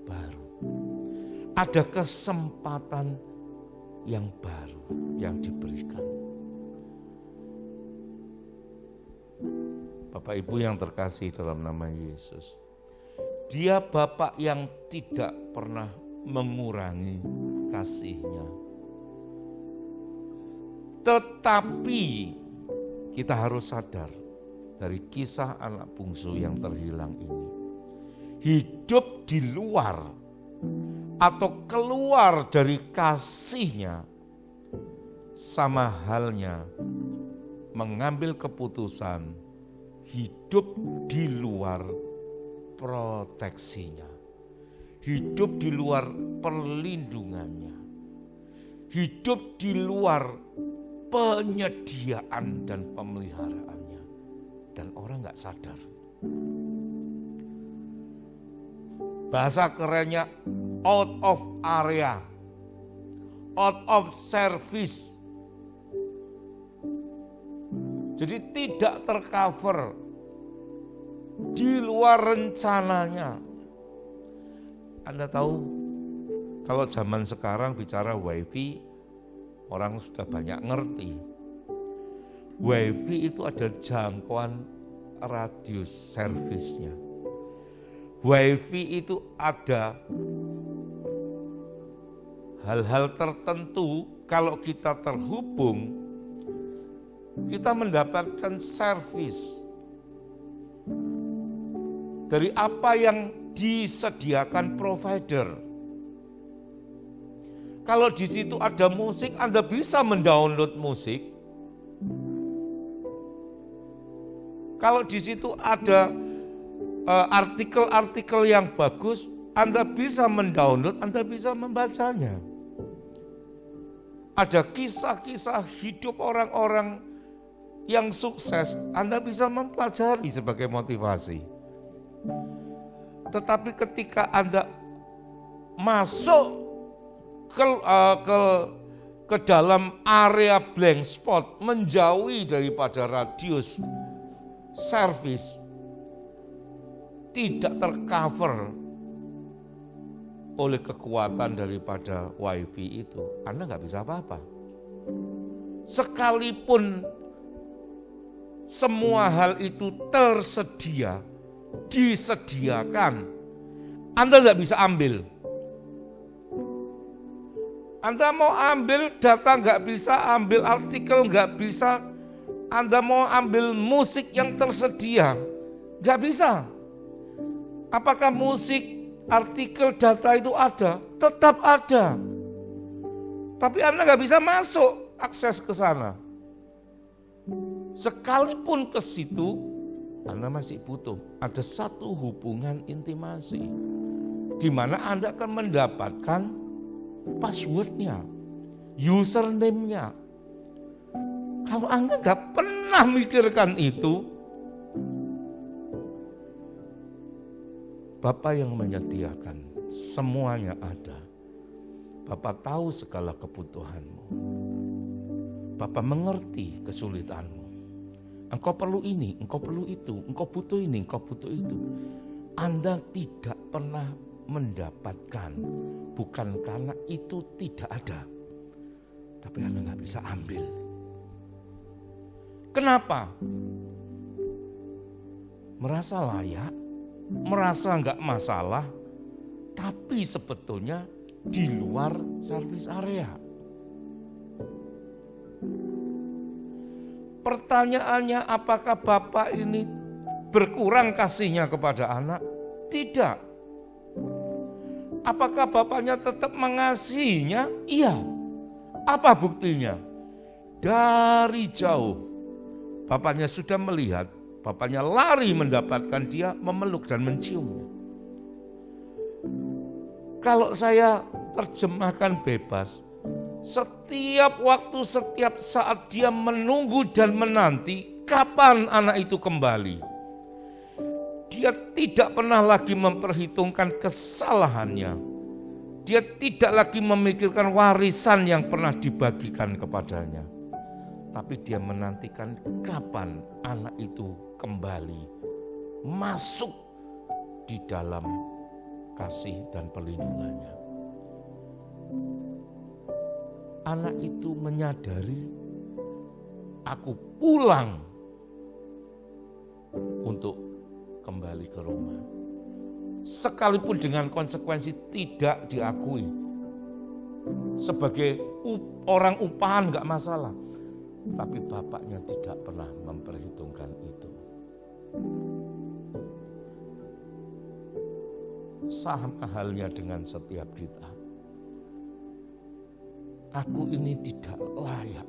baru. Ada kesempatan yang baru yang diberikan. Bapak Ibu yang terkasih dalam nama Yesus, Dia Bapa yang tidak pernah mengurangi kasih-Nya. Tetapi kita harus sadar dari kisah anak bungsu yang terhilang ini. Hidup di luar atau keluar dari kasih-Nya sama halnya mengambil keputusan hidup di luar proteksinya, hidup di luar perlindungannya, hidup di luar penyediaan dan pemeliharaannya, dan orang gak sadar. Bahasa kerennya out of area, out of service. Jadi tidak tercover, di luar rencananya. Anda tahu, kalau zaman sekarang bicara wifi, orang sudah banyak ngerti. Wifi itu ada jangkauan radius servisnya. Wifi itu ada hal-hal tertentu, kalau kita terhubung, kita mendapatkan servis dari apa yang disediakan provider. Kalau di situ ada musik, Anda bisa mendownload musik. Kalau di situ ada artikel-artikel yang bagus, Anda bisa mendownload, Anda bisa membacanya. Ada kisah-kisah hidup orang-orang yang sukses, Anda bisa mempelajari sebagai motivasi. Tetapi ketika Anda masuk ke dalam area blank spot, menjauhi daripada radius service, tidak tercover oleh kekuatan daripada wifi itu, Anda nggak bisa apa-apa. Sekalipun semua hal itu tersedia, disediakan, Anda nggak bisa ambil. Anda mau ambil data nggak bisa, ambil artikel nggak bisa, Anda mau ambil musik yang tersedia, nggak bisa. Apakah musik, artikel, data itu ada? Tetap ada. Tapi Anda nggak bisa masuk, akses ke sana. Sekalipun ke situ, Anda masih butuh. Ada satu hubungan intimasi, di mana Anda akan mendapatkan passwordnya, username-nya. Kalau Anda nggak pernah mikirkan itu, Bapa yang menyediakan, semuanya ada. Bapa tahu segala kebutuhanmu. Bapa mengerti kesulitanmu. Engkau perlu ini, engkau perlu itu, engkau butuh ini, engkau butuh itu. Anda tidak pernah mendapatkan, bukan karena itu tidak ada, tapi Anda nggak bisa ambil. Kenapa? Merasa layak, merasa nggak masalah, tapi sebetulnya di luar service area. Pertanyaannya, apakah Bapak ini berkurang kasihnya kepada anak? Tidak. Apakah Bapaknya tetap mengasihinya? Iya. Apa buktinya? Dari jauh, Bapaknya sudah melihat, Bapaknya lari mendapatkan dia, memeluk dan menciumnya. Kalau saya terjemahkan bebas, setiap waktu, setiap saat dia menunggu dan menanti kapan anak itu kembali. Dia tidak pernah lagi memperhitungkan kesalahannya. Dia tidak lagi memikirkan warisan yang pernah dibagikan kepadanya. Tapi dia menantikan kapan anak itu kembali masuk di dalam kasih dan perlindungannya. Anak itu menyadari, aku pulang untuk kembali ke rumah. Sekalipun dengan konsekuensi tidak diakui. Sebagai orang upahan gak masalah. Tapi bapaknya tidak pernah memperhitungkan itu. Sama halnya dengan setiap kita. Aku ini tidak layak.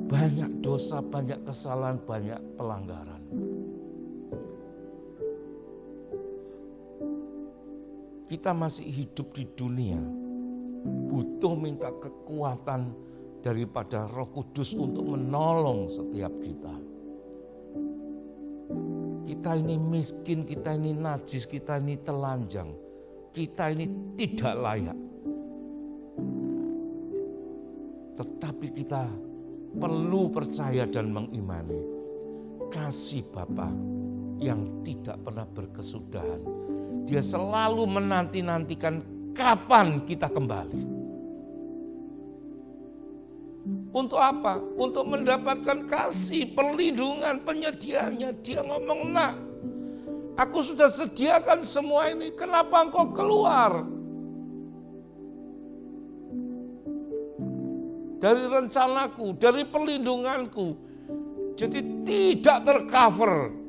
Banyak dosa, banyak kesalahan, banyak pelanggaran. Kita masih hidup di dunia, butuh minta kekuatan daripada Roh Kudus untuk menolong setiap kita. Kita ini miskin, kita ini najis, kita ini telanjang, kita ini tidak layak. Tetapi kita perlu percaya dan mengimani kasih Bapa yang tidak pernah berkesudahan. Dia selalu menanti-nantikan kapan kita kembali. Untuk apa? Untuk mendapatkan kasih, perlindungan, penyediaannya. Dia ngomong, nak, aku sudah sediakan semua ini, kenapa engkau keluar? Dari rencanaku, dari perlindunganku. Jadi tidak tercover.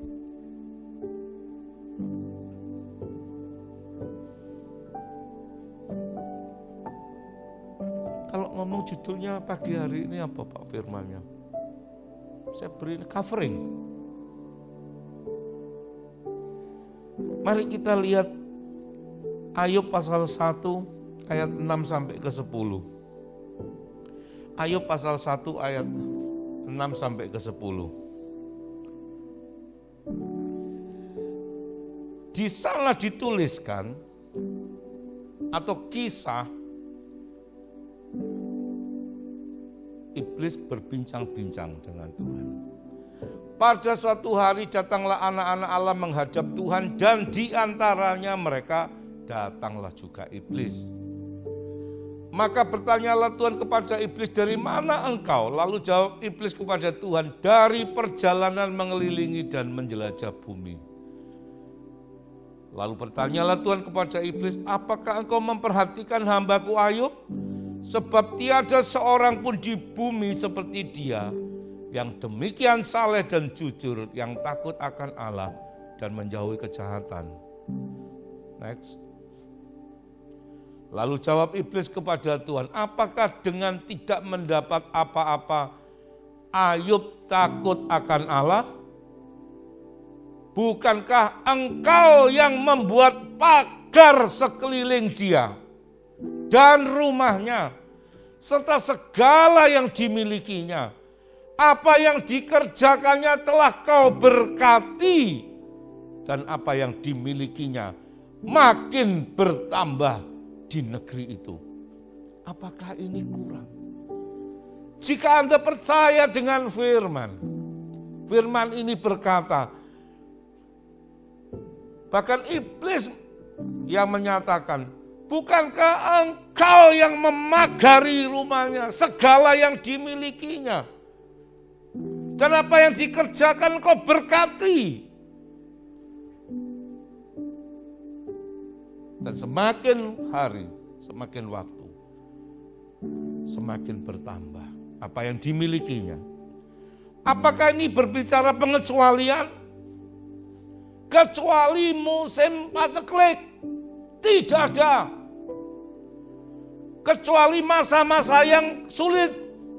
Kalau ngomong judulnya pagi hari ini apa Pak firmannya? Saya beri covering. Mari kita lihat Ayub pasal 1 ayat 6 sampai ke 10. Ayub pasal 1 ayat 6 sampai ke 10. Di sana dituliskan atau kisah iblis berbincang-bincang dengan Tuhan. Pada suatu hari datanglah anak-anak Allah menghadap Tuhan dan di antaranya mereka datanglah juga iblis. Maka bertanyalah Tuhan kepada iblis, dari mana engkau? Lalu jawab iblis kepada Tuhan, dari perjalanan mengelilingi dan menjelajah bumi. Lalu bertanyalah Tuhan kepada iblis, apakah engkau memperhatikan hambaku Ayub? Sebab tiada seorang pun di bumi seperti dia, yang demikian saleh dan jujur, yang takut akan Allah dan menjauhi kejahatan. Next. Lalu jawab iblis kepada Tuhan, apakah dengan tidak mendapat apa-apa Ayub takut akan Allah? Bukankah engkau yang membuat pagar sekeliling dia dan rumahnya, serta segala yang dimilikinya? Apa yang dikerjakannya telah kau berkati, dan apa yang dimilikinya makin bertambah di negeri itu. Apakah ini kurang? Jika Anda percaya dengan firman, firman ini berkata, bahkan iblis yang menyatakan, bukankah engkau yang memagari rumahnya, segala yang dimilikinya, dan apa yang dikerjakan kau berkati? Dan semakin hari, semakin waktu, semakin bertambah apa yang dimilikinya. Apakah ini berbicara pengecualian? Kecuali musim paceklik, tidak ada. Kecuali masa-masa yang sulit,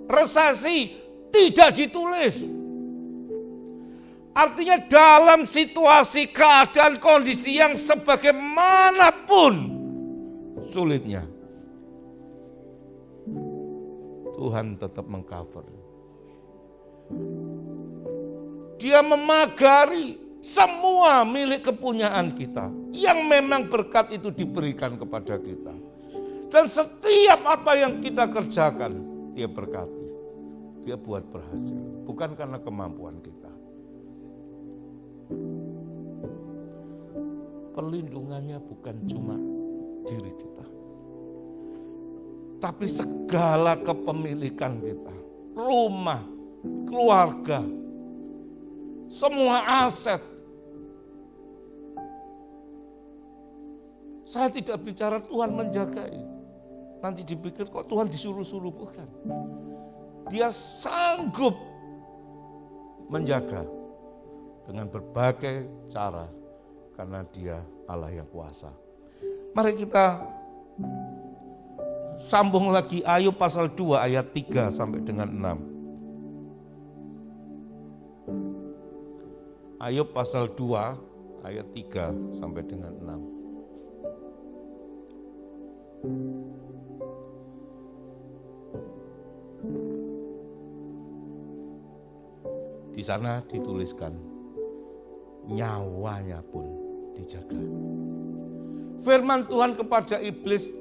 resesi, tidak ditulis. Artinya dalam situasi, keadaan, kondisi yang sebagaimanapun sulitnya, Tuhan tetap mengcover. Dia memagari semua milik kepunyaan kita, yang memang berkat itu diberikan kepada kita. Dan setiap apa yang kita kerjakan, dia berkati. Dia buat berhasil, bukan karena kemampuan kita. perlindungannya bukan cuma diri kita, tapi segala kepemilikan kita, rumah, keluarga, semua aset. Saya tidak bicara Tuhan menjagai. Nanti dipikir kok Tuhan disuruh-suruh, bukan. Dia sanggup menjaga dengan berbagai cara karena Dia Allah yang kuasa. Mari kita sambung lagi Ayub pasal 2 ayat 3 sampai dengan 6. Ayub pasal 2 ayat 3 sampai dengan 6. Di sana dituliskan, nyawanya pun dijaga. Firman Tuhan kepada iblis,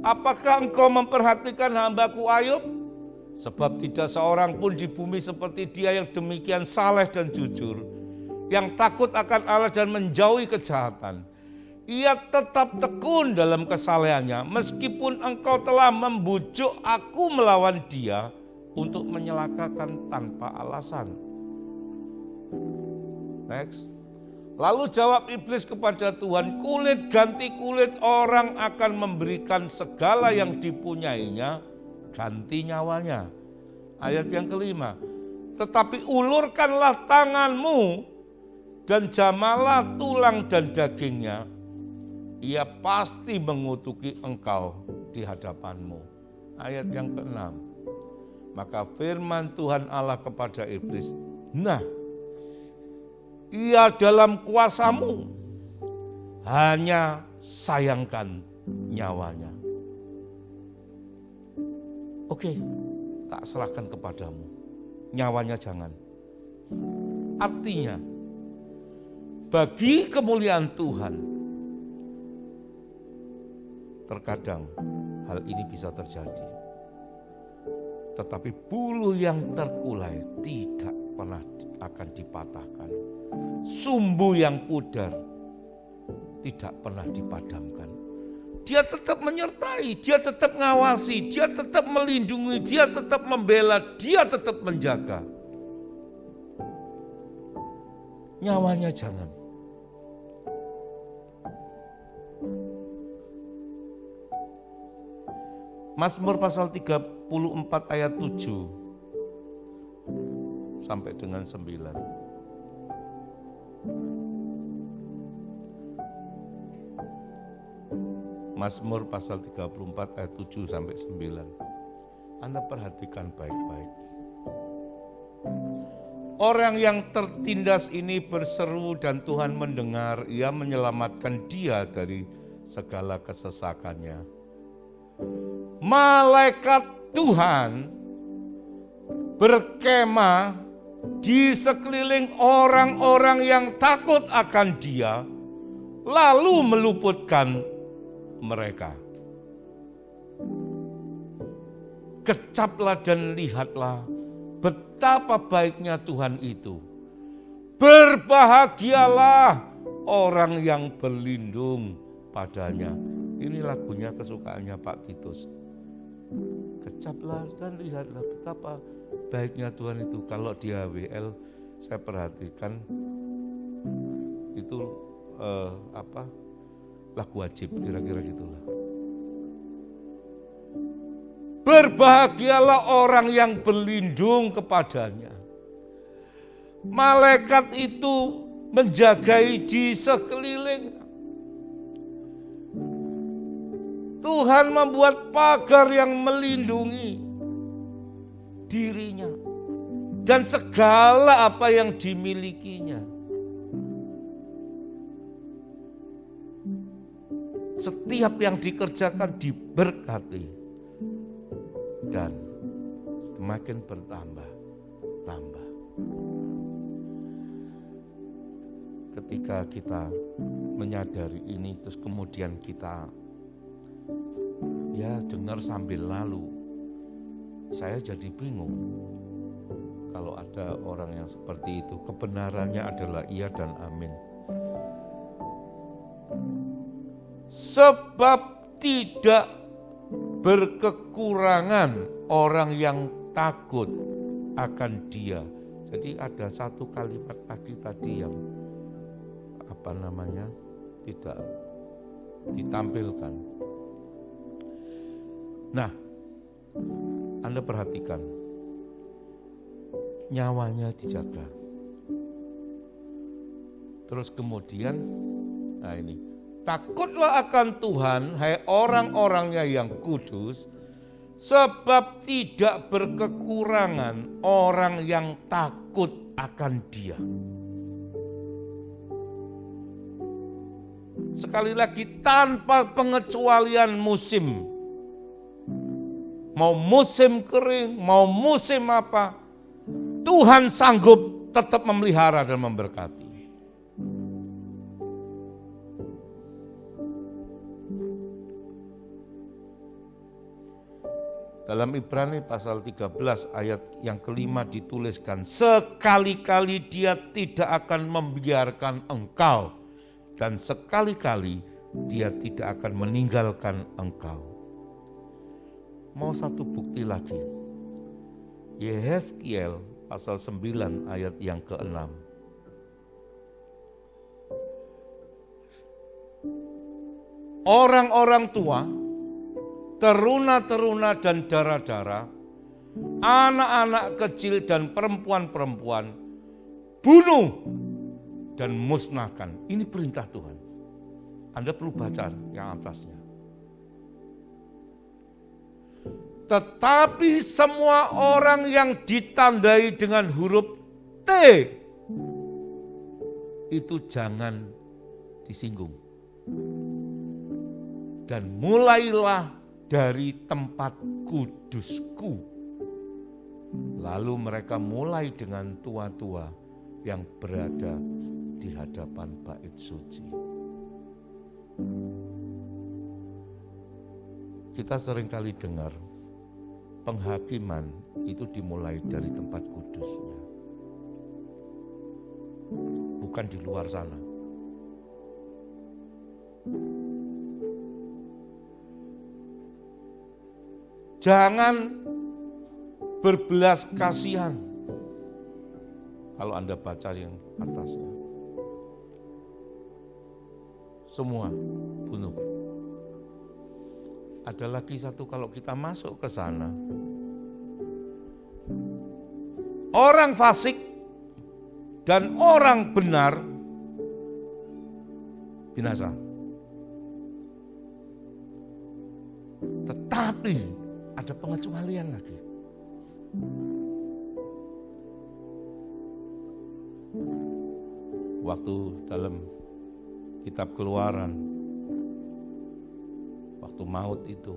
apakah engkau memperhatikan hambaku Ayub? Sebab tidak seorang pun di bumi seperti dia yang demikian saleh dan jujur, yang takut akan Allah dan menjauhi kejahatan. Ia tetap tekun dalam kesalehannya, meskipun engkau telah membujuk aku melawan dia untuk menyelakakan tanpa alasan. Next. Lalu jawab iblis kepada Tuhan, kulit ganti kulit, orang akan memberikan segala yang dipunyainya ganti nyawanya. Ayat yang kelima, tetapi ulurkanlah tanganmu dan jamalah tulang dan dagingnya, ia pasti mengutuki engkau di hadapanmu. Ayat yang keenam, maka firman Tuhan Allah kepada iblis, nah, ia dalam kuasamu, hanya sayangkan nyawanya. Oke, tak serahkan kepadamu, nyawanya jangan. Artinya, bagi kemuliaan Tuhan, terkadang hal ini bisa terjadi. Tetapi bulu yang terkulai tidak pernah akan dipatahkan. Sumbu yang pudar tidak pernah dipadamkan. Dia tetap menyertai, dia tetap mengawasi, dia tetap melindungi, dia tetap membela, dia tetap menjaga. Nyawanya jangan. Mazmur pasal 34 ayat 7 sampai dengan 9. Mazmur pasal 34 ayat 7 sampai 9. Anda perhatikan baik-baik. Orang yang tertindas ini berseru dan Tuhan mendengar, ia menyelamatkan dia dari segala kesesakannya. Malaikat Tuhan berkemah di sekeliling orang-orang yang takut akan dia, lalu meluputkan mereka. Kecaplah dan lihatlah betapa baiknya Tuhan itu. Berbahagialah orang yang berlindung padanya. Ini lagunya kesukaannya Pak Titus. Kecaplah dan lihatlah betapa baiknya Tuhan itu. Kalau di HWL saya perhatikan itu lagu wajib, kira-kira gitulah. Berbahagialah orang yang berlindung kepadanya. Malaikat itu menjagai di sekeliling. Tuhan membuat pagar yang melindungi dirinya dan segala apa yang dimilikinya. Setiap yang dikerjakan diberkati dan semakin bertambah. Ketika kita menyadari ini, terus kemudian kita dengar sambil lalu, saya jadi bingung. Kalau ada orang yang seperti itu, kebenarannya adalah iya dan amin. sebab tidak berkekurangan orang yang takut akan Dia. Jadi ada satu kalimat lagi tadi yang tidak ditampilkan. Nah, Anda perhatikan, nyawanya dijaga. Terus kemudian, nah ini, takutlah akan Tuhan, hai orang-orangnya yang kudus, sebab tidak berkekurangan orang yang takut akan Dia. Sekali lagi, tanpa pengecualian musim. Mau musim kering, mau musim apa, Tuhan sanggup tetap memelihara dan memberkati. Dalam Ibrani pasal 13 ayat yang kelima dituliskan, sekali-kali Dia tidak akan membiarkan engkau, dan sekali-kali Dia tidak akan meninggalkan engkau. Mau satu bukti lagi. Yehezkiel pasal 9 ayat yang ke-6. Orang-orang tua, teruna-teruna dan dara-dara, anak-anak kecil dan perempuan-perempuan, bunuh dan musnahkan. Ini perintah Tuhan. Anda perlu baca yang atasnya. Tetapi semua orang yang ditandai dengan huruf T, itu jangan disinggung. Dan mulailah dari tempat kudusku. Lalu mereka mulai dengan tua-tua yang berada di hadapan bait suci. Kita seringkali dengar penghakiman itu dimulai dari tempat kudusnya, bukan di luar sana. Jangan berbelas kasihan. Kalau Anda baca yang atasnya, semua bunuh. Ada lagi satu, kalau kita masuk ke sana, orang fasik dan orang benar binasa. Tetapi ada pengecualian lagi. Waktu dalam kitab Keluaran, waktu maut itu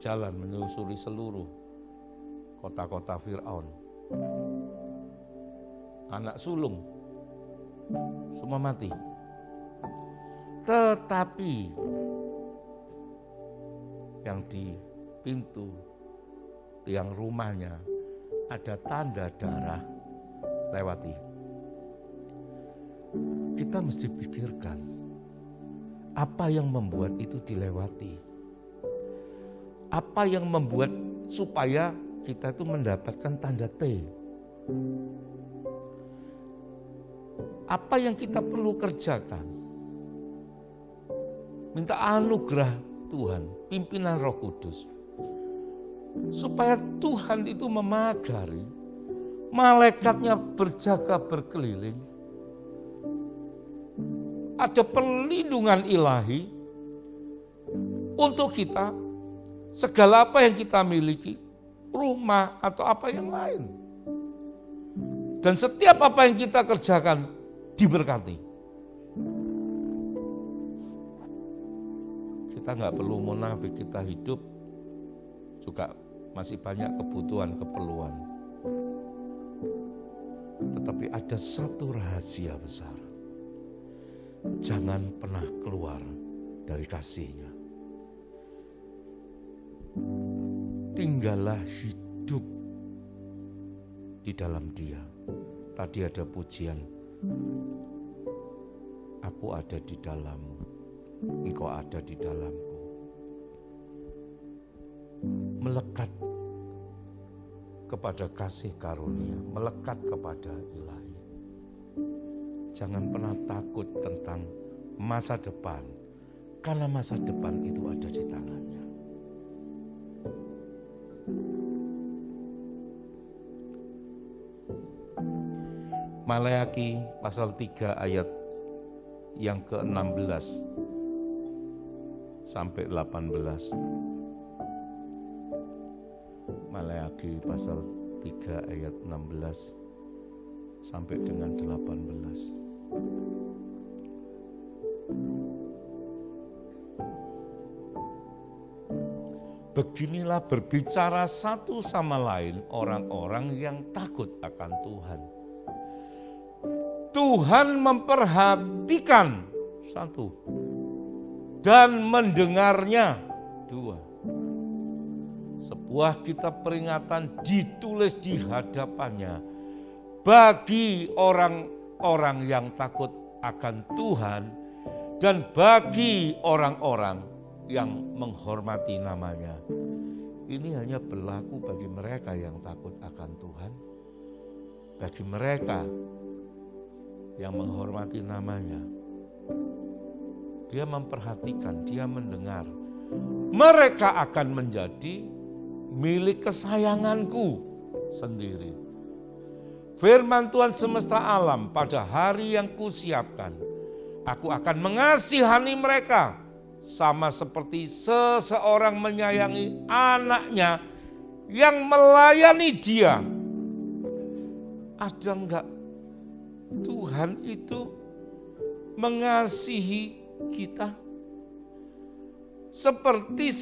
jalan menyusuri seluruh kota-kota Fir'aun, anak sulung semua mati. Tetapi yang di pintu tiang rumahnya ada tanda darah, lewati. Kita mesti pikirkan apa yang membuat itu dilewati. Apa yang membuat supaya kita itu mendapatkan tanda T. Apa yang kita perlu kerjakan? Minta anugerah Tuhan, pimpinan Roh Kudus, supaya Tuhan itu memagari, malaikatnya berjaga berkeliling, ada perlindungan ilahi untuk kita, segala apa yang kita miliki, rumah atau apa yang lain. Dan setiap apa yang kita kerjakan diberkati. Kita nggak perlu munafik, kita hidup juga masih banyak kebutuhan, keperluan. Tetapi ada satu rahasia besar. Jangan pernah keluar dari kasih-Nya. Tinggallah hidup di dalam Dia. Tadi ada pujian, aku ada di dalam-Mu. Engkau ada di dalamku. Melekat kepada kasih karunia, melekat kepada ilahi. Jangan pernah takut tentang masa depan, karena masa depan itu ada di tangannya. Maleakhi pasal 3 ayat yang ke-16 sampai 18. Maleakhi pasal 3 ayat 16 sampai dengan 18. Beginilah berbicara satu sama lain orang-orang yang takut akan Tuhan. Tuhan memperhatikan, 1, dan mendengarnya, 2. Sebuah kitab peringatan ditulis di hadapannya bagi orang-orang yang takut akan Tuhan dan bagi orang-orang yang menghormati namanya. Ini hanya berlaku bagi mereka yang takut akan Tuhan, bagi mereka yang menghormati namanya. Dia memperhatikan, dia mendengar. Mereka akan menjadi milik kesayanganku sendiri. Firman Tuhan semesta alam, pada hari yang kusiapkan, aku akan mengasihani mereka, sama seperti seseorang menyayangi anaknya yang melayani dia. Ada enggak Tuhan itu mengasihi kita seperti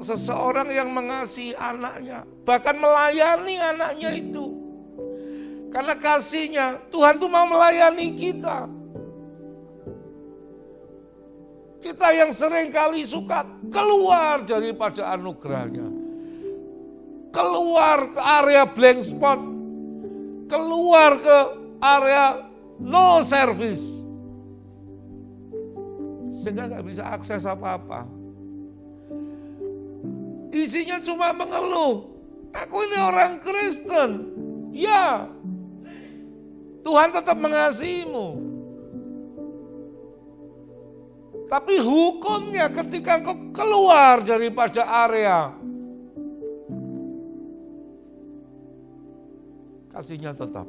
seseorang yang mengasihi anaknya, bahkan melayani anaknya itu? Karena kasihnya, Tuhan tuh mau melayani kita. Kita yang seringkali suka keluar daripada anugerahnya, keluar ke area blank spot, keluar ke area no service, sehingga gak bisa akses apa-apa. Isinya cuma mengeluh, aku ini orang Kristen. Ya, Tuhan tetap mengasihimu. Tapi hukumnya ketika engkau keluar daripada area, kasihnya tetap.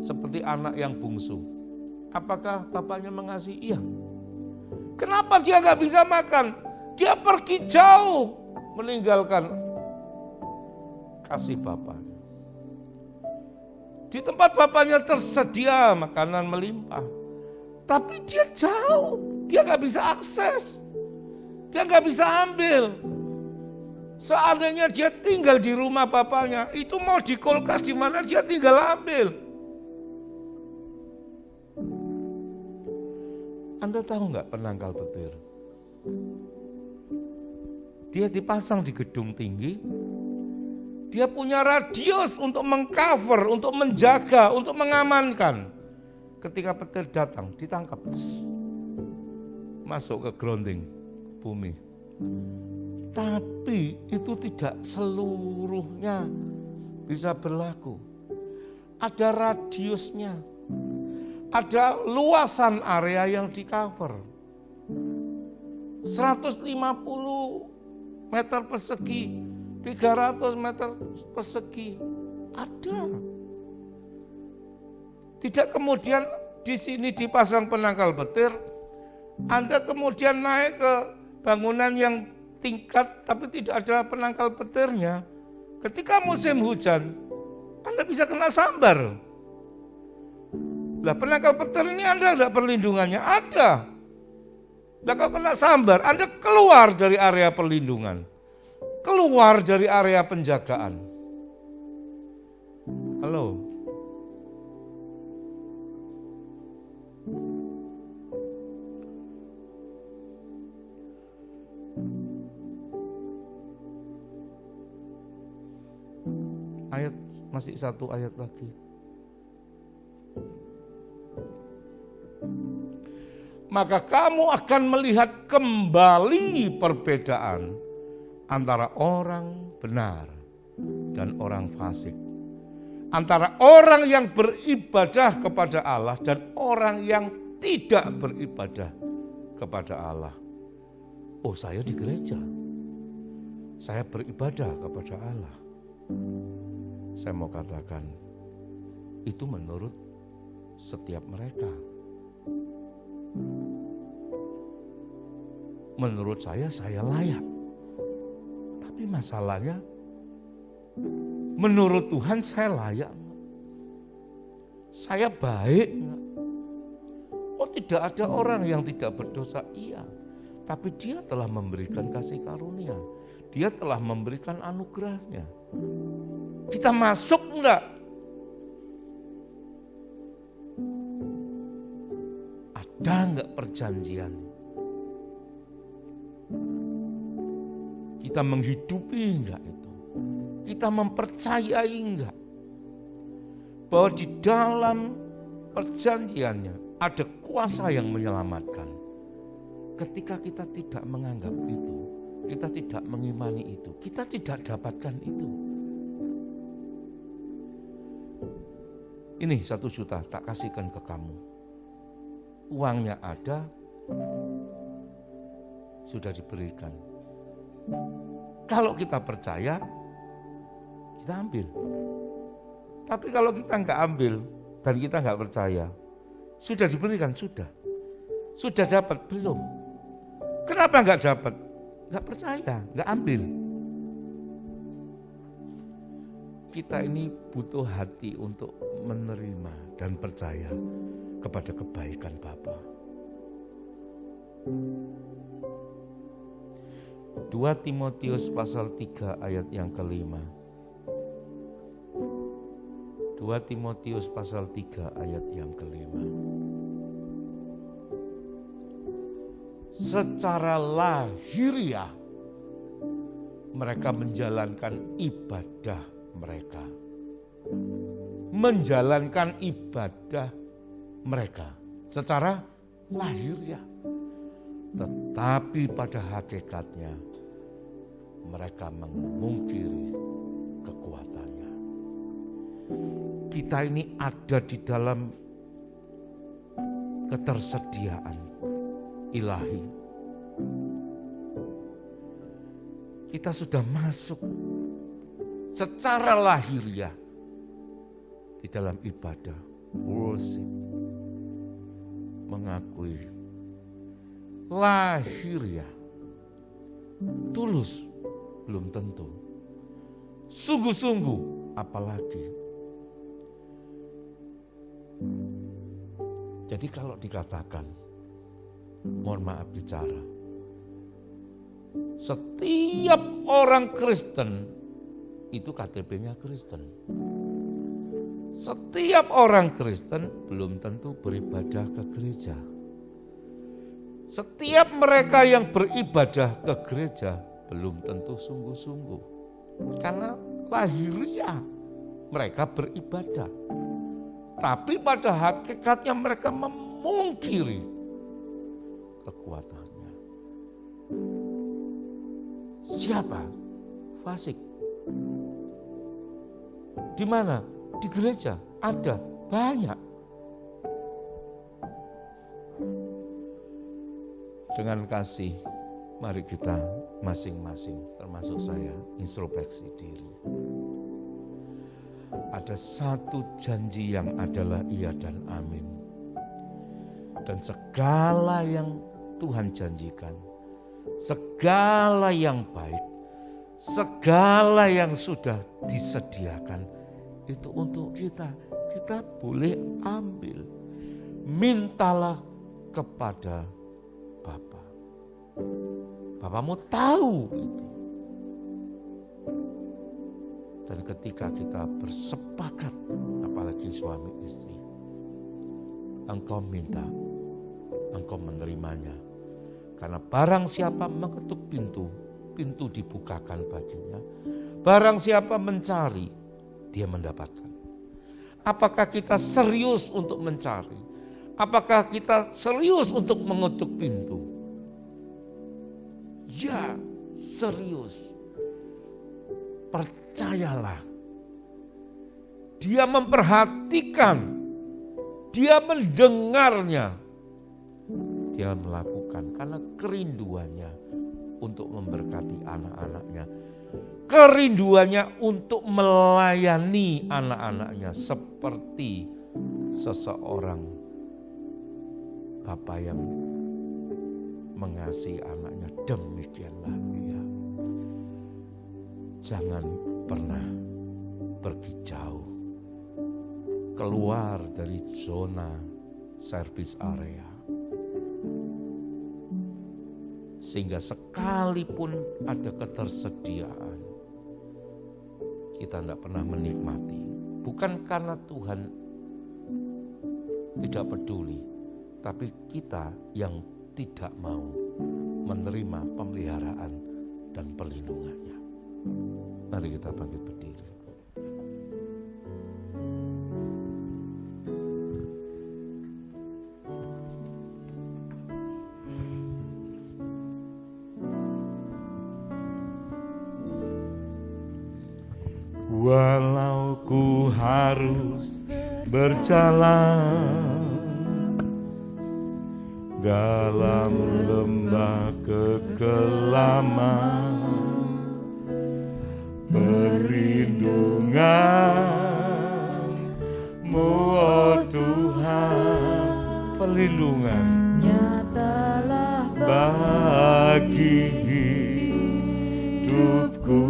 Seperti anak yang bungsu. Apakah bapaknya mengasihi? Iya. Kenapa dia gak bisa makan? Dia pergi jauh meninggalkan kasih bapaknya. Di tempat bapaknya tersedia makanan melimpah, tapi dia jauh, dia gak bisa akses, dia gak bisa ambil. Seandainya dia tinggal di rumah bapaknya, itu mau di kulkas di mana dia tinggal ambil. Anda tahu nggak penangkal petir? Dia dipasang di gedung tinggi, dia punya radius untuk mengcover, untuk menjaga, untuk mengamankan. Ketika petir datang, ditangkap, masuk ke grounding bumi. Tapi itu tidak seluruhnya bisa berlaku. Ada radiusnya, ada luasan area yang di cover. 150 meter persegi, 300 meter persegi, ada. Tidak kemudian di sini dipasang penangkal petir, Anda kemudian naik ke bangunan yang tingkat tapi tidak ada penangkal petirnya. Ketika musim hujan, Anda bisa kena sambar. Lah penangkal petir ini Anda ada perlindungannya? Ada. Lah kalau kena sambar, Anda keluar dari area perlindungan, keluar dari area penjagaan. Halo. Ayat, masih satu ayat lagi. maka kamu akan melihat kembali perbedaan antara orang benar dan orang fasik. Antara orang yang beribadah kepada Allah dan orang yang tidak beribadah kepada Allah. Oh, saya di gereja. Saya beribadah kepada Allah. Saya mau katakan, itu menurut setiap mereka. Menurut saya layak. Tapi masalahnya, menurut Tuhan saya layak. Saya baik. Oh, tidak ada orang yang tidak berdosa, iya. Tapi Dia telah memberikan kasih karunia. Dia telah memberikan anugerahnya. Kita masuk enggak? Ada enggak perjanjian? Kita menghidupi enggak itu? Kita mempercayai enggak? Bahwa di dalam perjanjiannya ada kuasa yang menyelamatkan. Ketika kita tidak menganggap itu, kita tidak mengimani itu, kita tidak dapatkan itu. Ini 1 juta tak kasihkan ke kamu. Uangnya ada, sudah diberikan. Kalau kita percaya, kita ambil. Tapi kalau kita nggak ambil dan kita nggak percaya, sudah diberikan, sudah dapat belum? Kenapa nggak dapat? Nggak percaya, nggak ambil. Kita ini butuh hati untuk menerima dan percaya kepada kebaikan Bapa. 2 Timotius pasal 3 ayat yang kelima. 2 Timotius pasal 3 ayat yang kelima. Secara lahiriah mereka menjalankan ibadah mereka. Menjalankan ibadah mereka secara lahiriah. Tetapi pada hakikatnya mereka mengungkiri kekuatannya. Kita ini ada di dalam ketersediaan ilahi. Kita sudah masuk secara lahiriah di dalam ibadah, worship, mengakui lahiriah. Tulus belum tentu, sungguh-sungguh apalagi. Jadi kalau dikatakan, mohon maaf bicara, setiap orang Kristen itu KTP-nya Kristen. Setiap orang Kristen belum tentu beribadah ke gereja. Setiap mereka yang beribadah ke gereja belum tentu sungguh-sungguh. Karena lahiriah mereka beribadah. Tapi pada hakikatnya mereka memungkiri kekuatannya. Siapa? Fasik. Di mana? Di gereja. Ada. Banyak. Dengan kasih, mari kita masing-masing, termasuk saya, introspeksi diri. Ada satu janji yang adalah iya dan amin. Dan segala yang Tuhan janjikan, segala yang baik, segala yang sudah disediakan, itu untuk kita. Kita boleh ambil. Mintalah kepada Bapa. Bapamu tahu itu. Dan ketika kita bersepakat, apalagi suami istri, engkau minta, engkau menerimanya. Karena barang siapa mengetuk pintu, pintu dibukakan baginya. Barang siapa mencari, dia mendapatkan. Apakah kita serius untuk mencari? Apakah kita serius untuk mengetuk pintu? Ya, serius. Percayalah. Dia memperhatikan. Dia mendengarnya. Dia melakukan karena kerinduannya untuk memberkati anak-anaknya. Kerinduannya untuk melayani anak-anaknya seperti seseorang Bapa yang mengasihi anaknya. Demikianlah dia. Jangan pernah pergi jauh, keluar dari zona service area. Sehingga sekalipun ada ketersediaan, kita tidak pernah menikmati. Bukan karena Tuhan tidak peduli, tapi kita yang tidak mau menerima pemeliharaan dan perlindungannya. Mari kita bangkit berdiri. Walau ku harus berjalan dalam lembah kekelaman, perlindungan-Mu, oh Tuhan, perlindungan nyatalah bagi hidupku.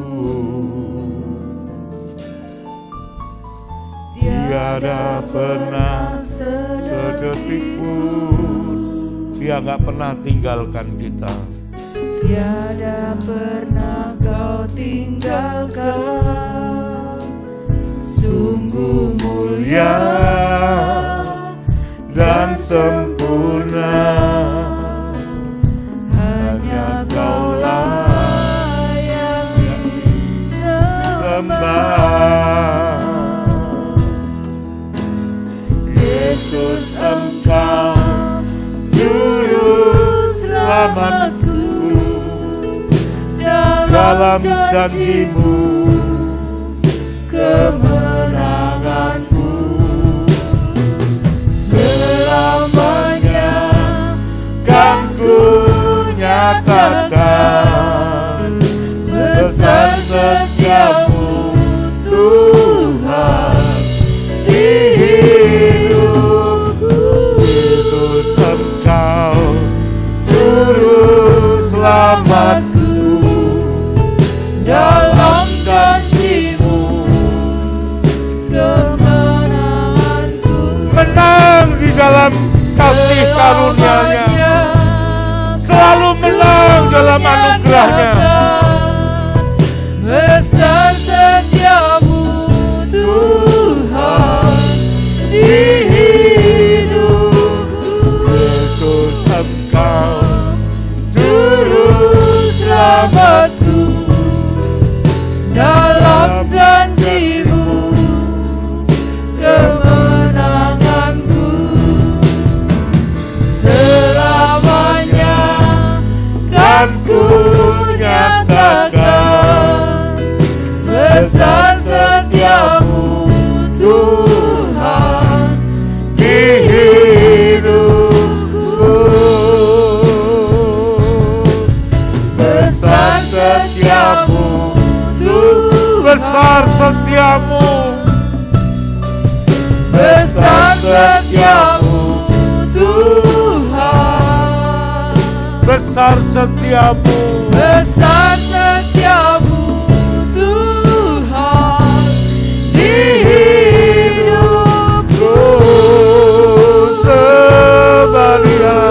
Tiada pernah sedetik pun Dia gak pernah tinggalkan kita. Tiada pernah Kau tinggalkan. Sungguh mulia dan sempurna, hanya Kaulah yang disembah. Yesus, Engkau Juru Selamatku, dalam janji-Mu kemenanganku. Selamanya kan ku nyatakan besar setiamu Tuhan di hidupku. Yesus, Engkau Juru Selamatku, dalam janji-Mu kemenanganku. Menang di dalam kasih karunia-Nya, selalu menang dalam anugerah-Nya. Besar setiamu Tuhan di hidupku. Yesus, Engkau Juru Selamatku, dalam janji-Mu kemenanganku. Selamanya kan ku nyatakan besar setiamu Tuhan di hidupku. Besar setiamu Tuhan, besar setiamu, besar setiamu Tuhan, besar setiamu, besar setiamu Tuhan di hidupku. Semaria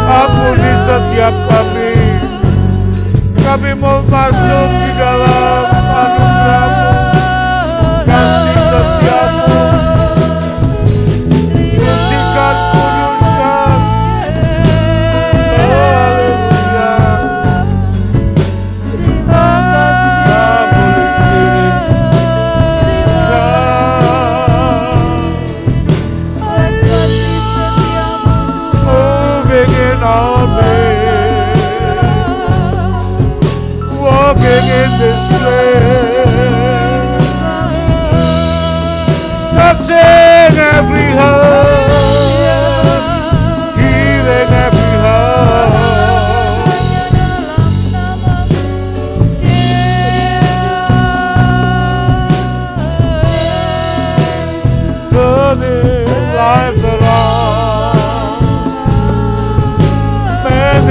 ampuni setiap kami mau masuk di dalam anugerah-Mu, kasih setiamu, sucikan, kuduskan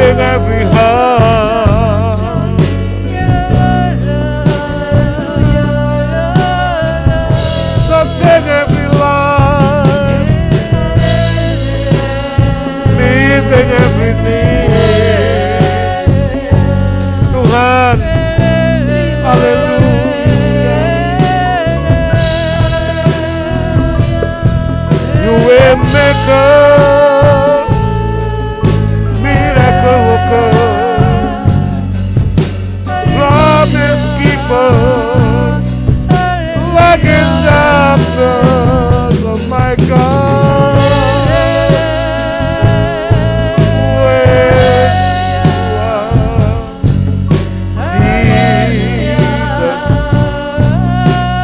Touching every heart, touching every life, meeting every need. Tuhan, haleluya. You will make us miracle worker, promise keeper, like in darkness, oh my God. When you are Jesus,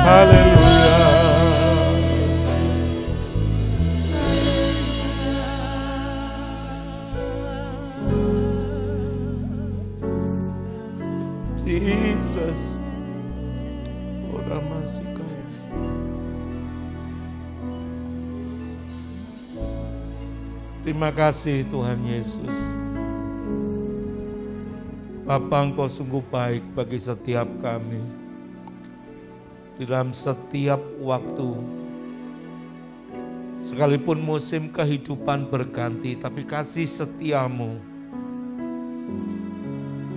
hallelujah. Jesus, orang masih kaya. Terima kasih Tuhan Yesus. Bapa, Engkau sungguh baik bagi setiap kami. Di dalam setiap waktu, sekalipun musim kehidupan berganti, tapi kasih setiamu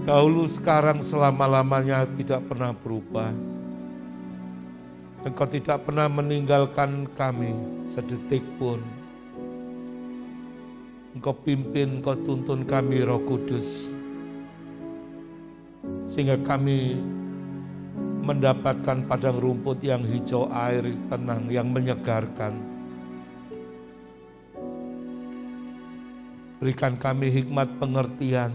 dahulu, sekarang, selama-lamanya tidak pernah berubah. Engkau tidak pernah meninggalkan kami sedetik pun. Engkau pimpin, Engkau tuntun kami Roh Kudus, sehingga kami mendapatkan padang rumput yang hijau, air tenang, yang menyegarkan. Berikan kami hikmat pengertian,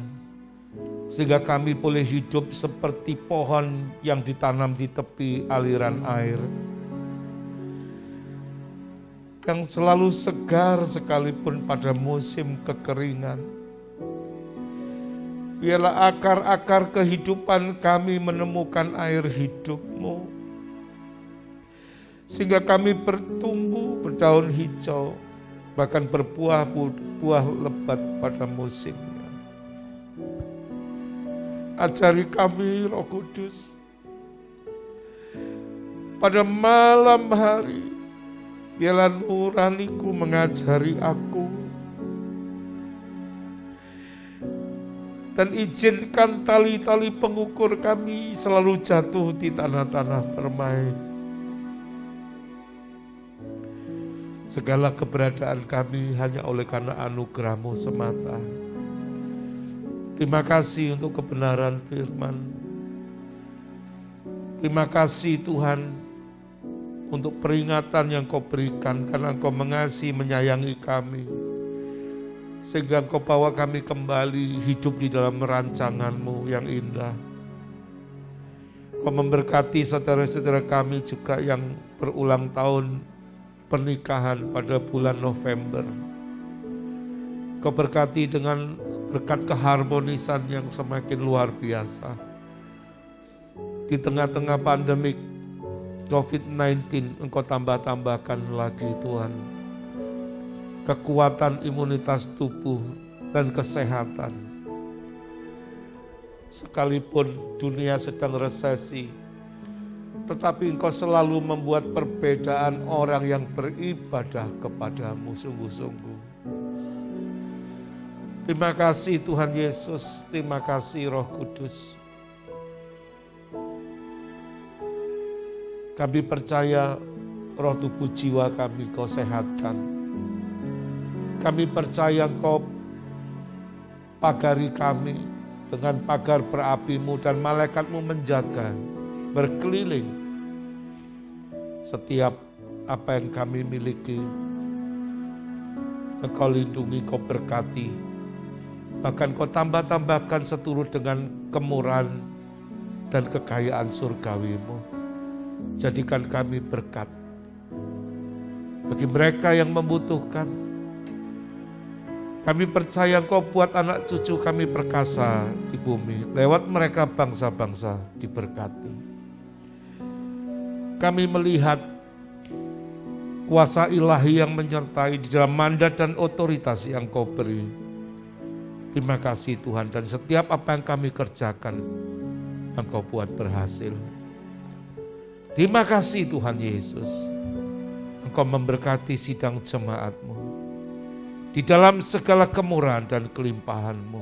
sehingga kami boleh hidup seperti pohon yang ditanam di tepi aliran air, yang selalu segar sekalipun pada musim kekeringan. Biarlah akar-akar kehidupan kami menemukan air hidup-Mu, sehingga kami bertumbuh, berdaun hijau, bahkan berbuah lebat pada musimnya. Ajari kami Roh Kudus, pada malam hari, biarlah nurani-Ku mengajari aku, dan izinkan tali-tali pengukur kami selalu jatuh di tanah-tanah permai. Segala keberadaan kami hanya oleh karena anugerah-Mu semata. Terima kasih untuk kebenaran firman. Terima kasih Tuhan untuk peringatan yang Kau berikan, karena Engkau mengasihi, menyayangi kami, sehingga Engkau bawa kami kembali hidup di dalam rancangan-Mu yang indah. Kau memberkati saudara-saudara kami juga yang berulang tahun pernikahan pada bulan November. Kau berkati dengan berkat keharmonisan yang semakin luar biasa. Di tengah-tengah pandemik COVID-19, Engkau tambah-tambahkan lagi Tuhan kekuatan imunitas tubuh dan kesehatan. Sekalipun dunia sedang resesi, tetapi Engkau selalu membuat perbedaan orang yang beribadah kepadamu sungguh-sungguh. Terima kasih Tuhan Yesus, terima kasih Roh Kudus. Kami percaya roh tubuh jiwa kami Kau sehatkan. Kami percaya Kau pagari kami dengan pagar berapi-Mu, dan malaikat-Mu menjaga, berkeliling setiap apa yang kami miliki. Engkau lindungi, Kau berkati, bahkan Kau tambah-tambahkan seturut dengan kemurahan dan kekayaan surgawi-Mu. Jadikan kami berkat bagi mereka yang membutuhkan. Kami percaya Engkau buat anak cucu kami perkasa di bumi. Lewat mereka bangsa-bangsa diberkati. Kami melihat kuasa ilahi yang menyertai di dalam mandat dan otoritas yang Kau beri. Terima kasih Tuhan, dan setiap apa yang kami kerjakan, Engkau buat berhasil. Terima kasih Tuhan Yesus, Engkau memberkati sidang jemaat-Mu di dalam segala kemurahan dan kelimpahan-Mu.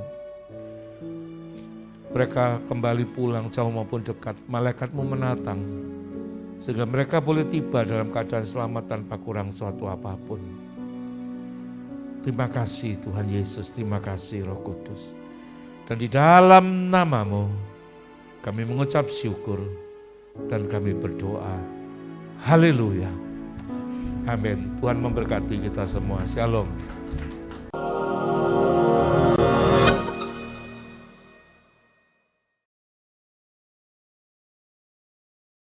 Mereka kembali pulang jauh maupun dekat, malaikat-Mu menatang, sehingga mereka boleh tiba dalam keadaan selamat tanpa kurang suatu apapun. Terima kasih Tuhan Yesus, terima kasih Roh Kudus. Dan di dalam nama-Mu kami mengucap syukur dan kami berdoa. Haleluya. Amin. Tuhan memberkati kita semua. Shalom.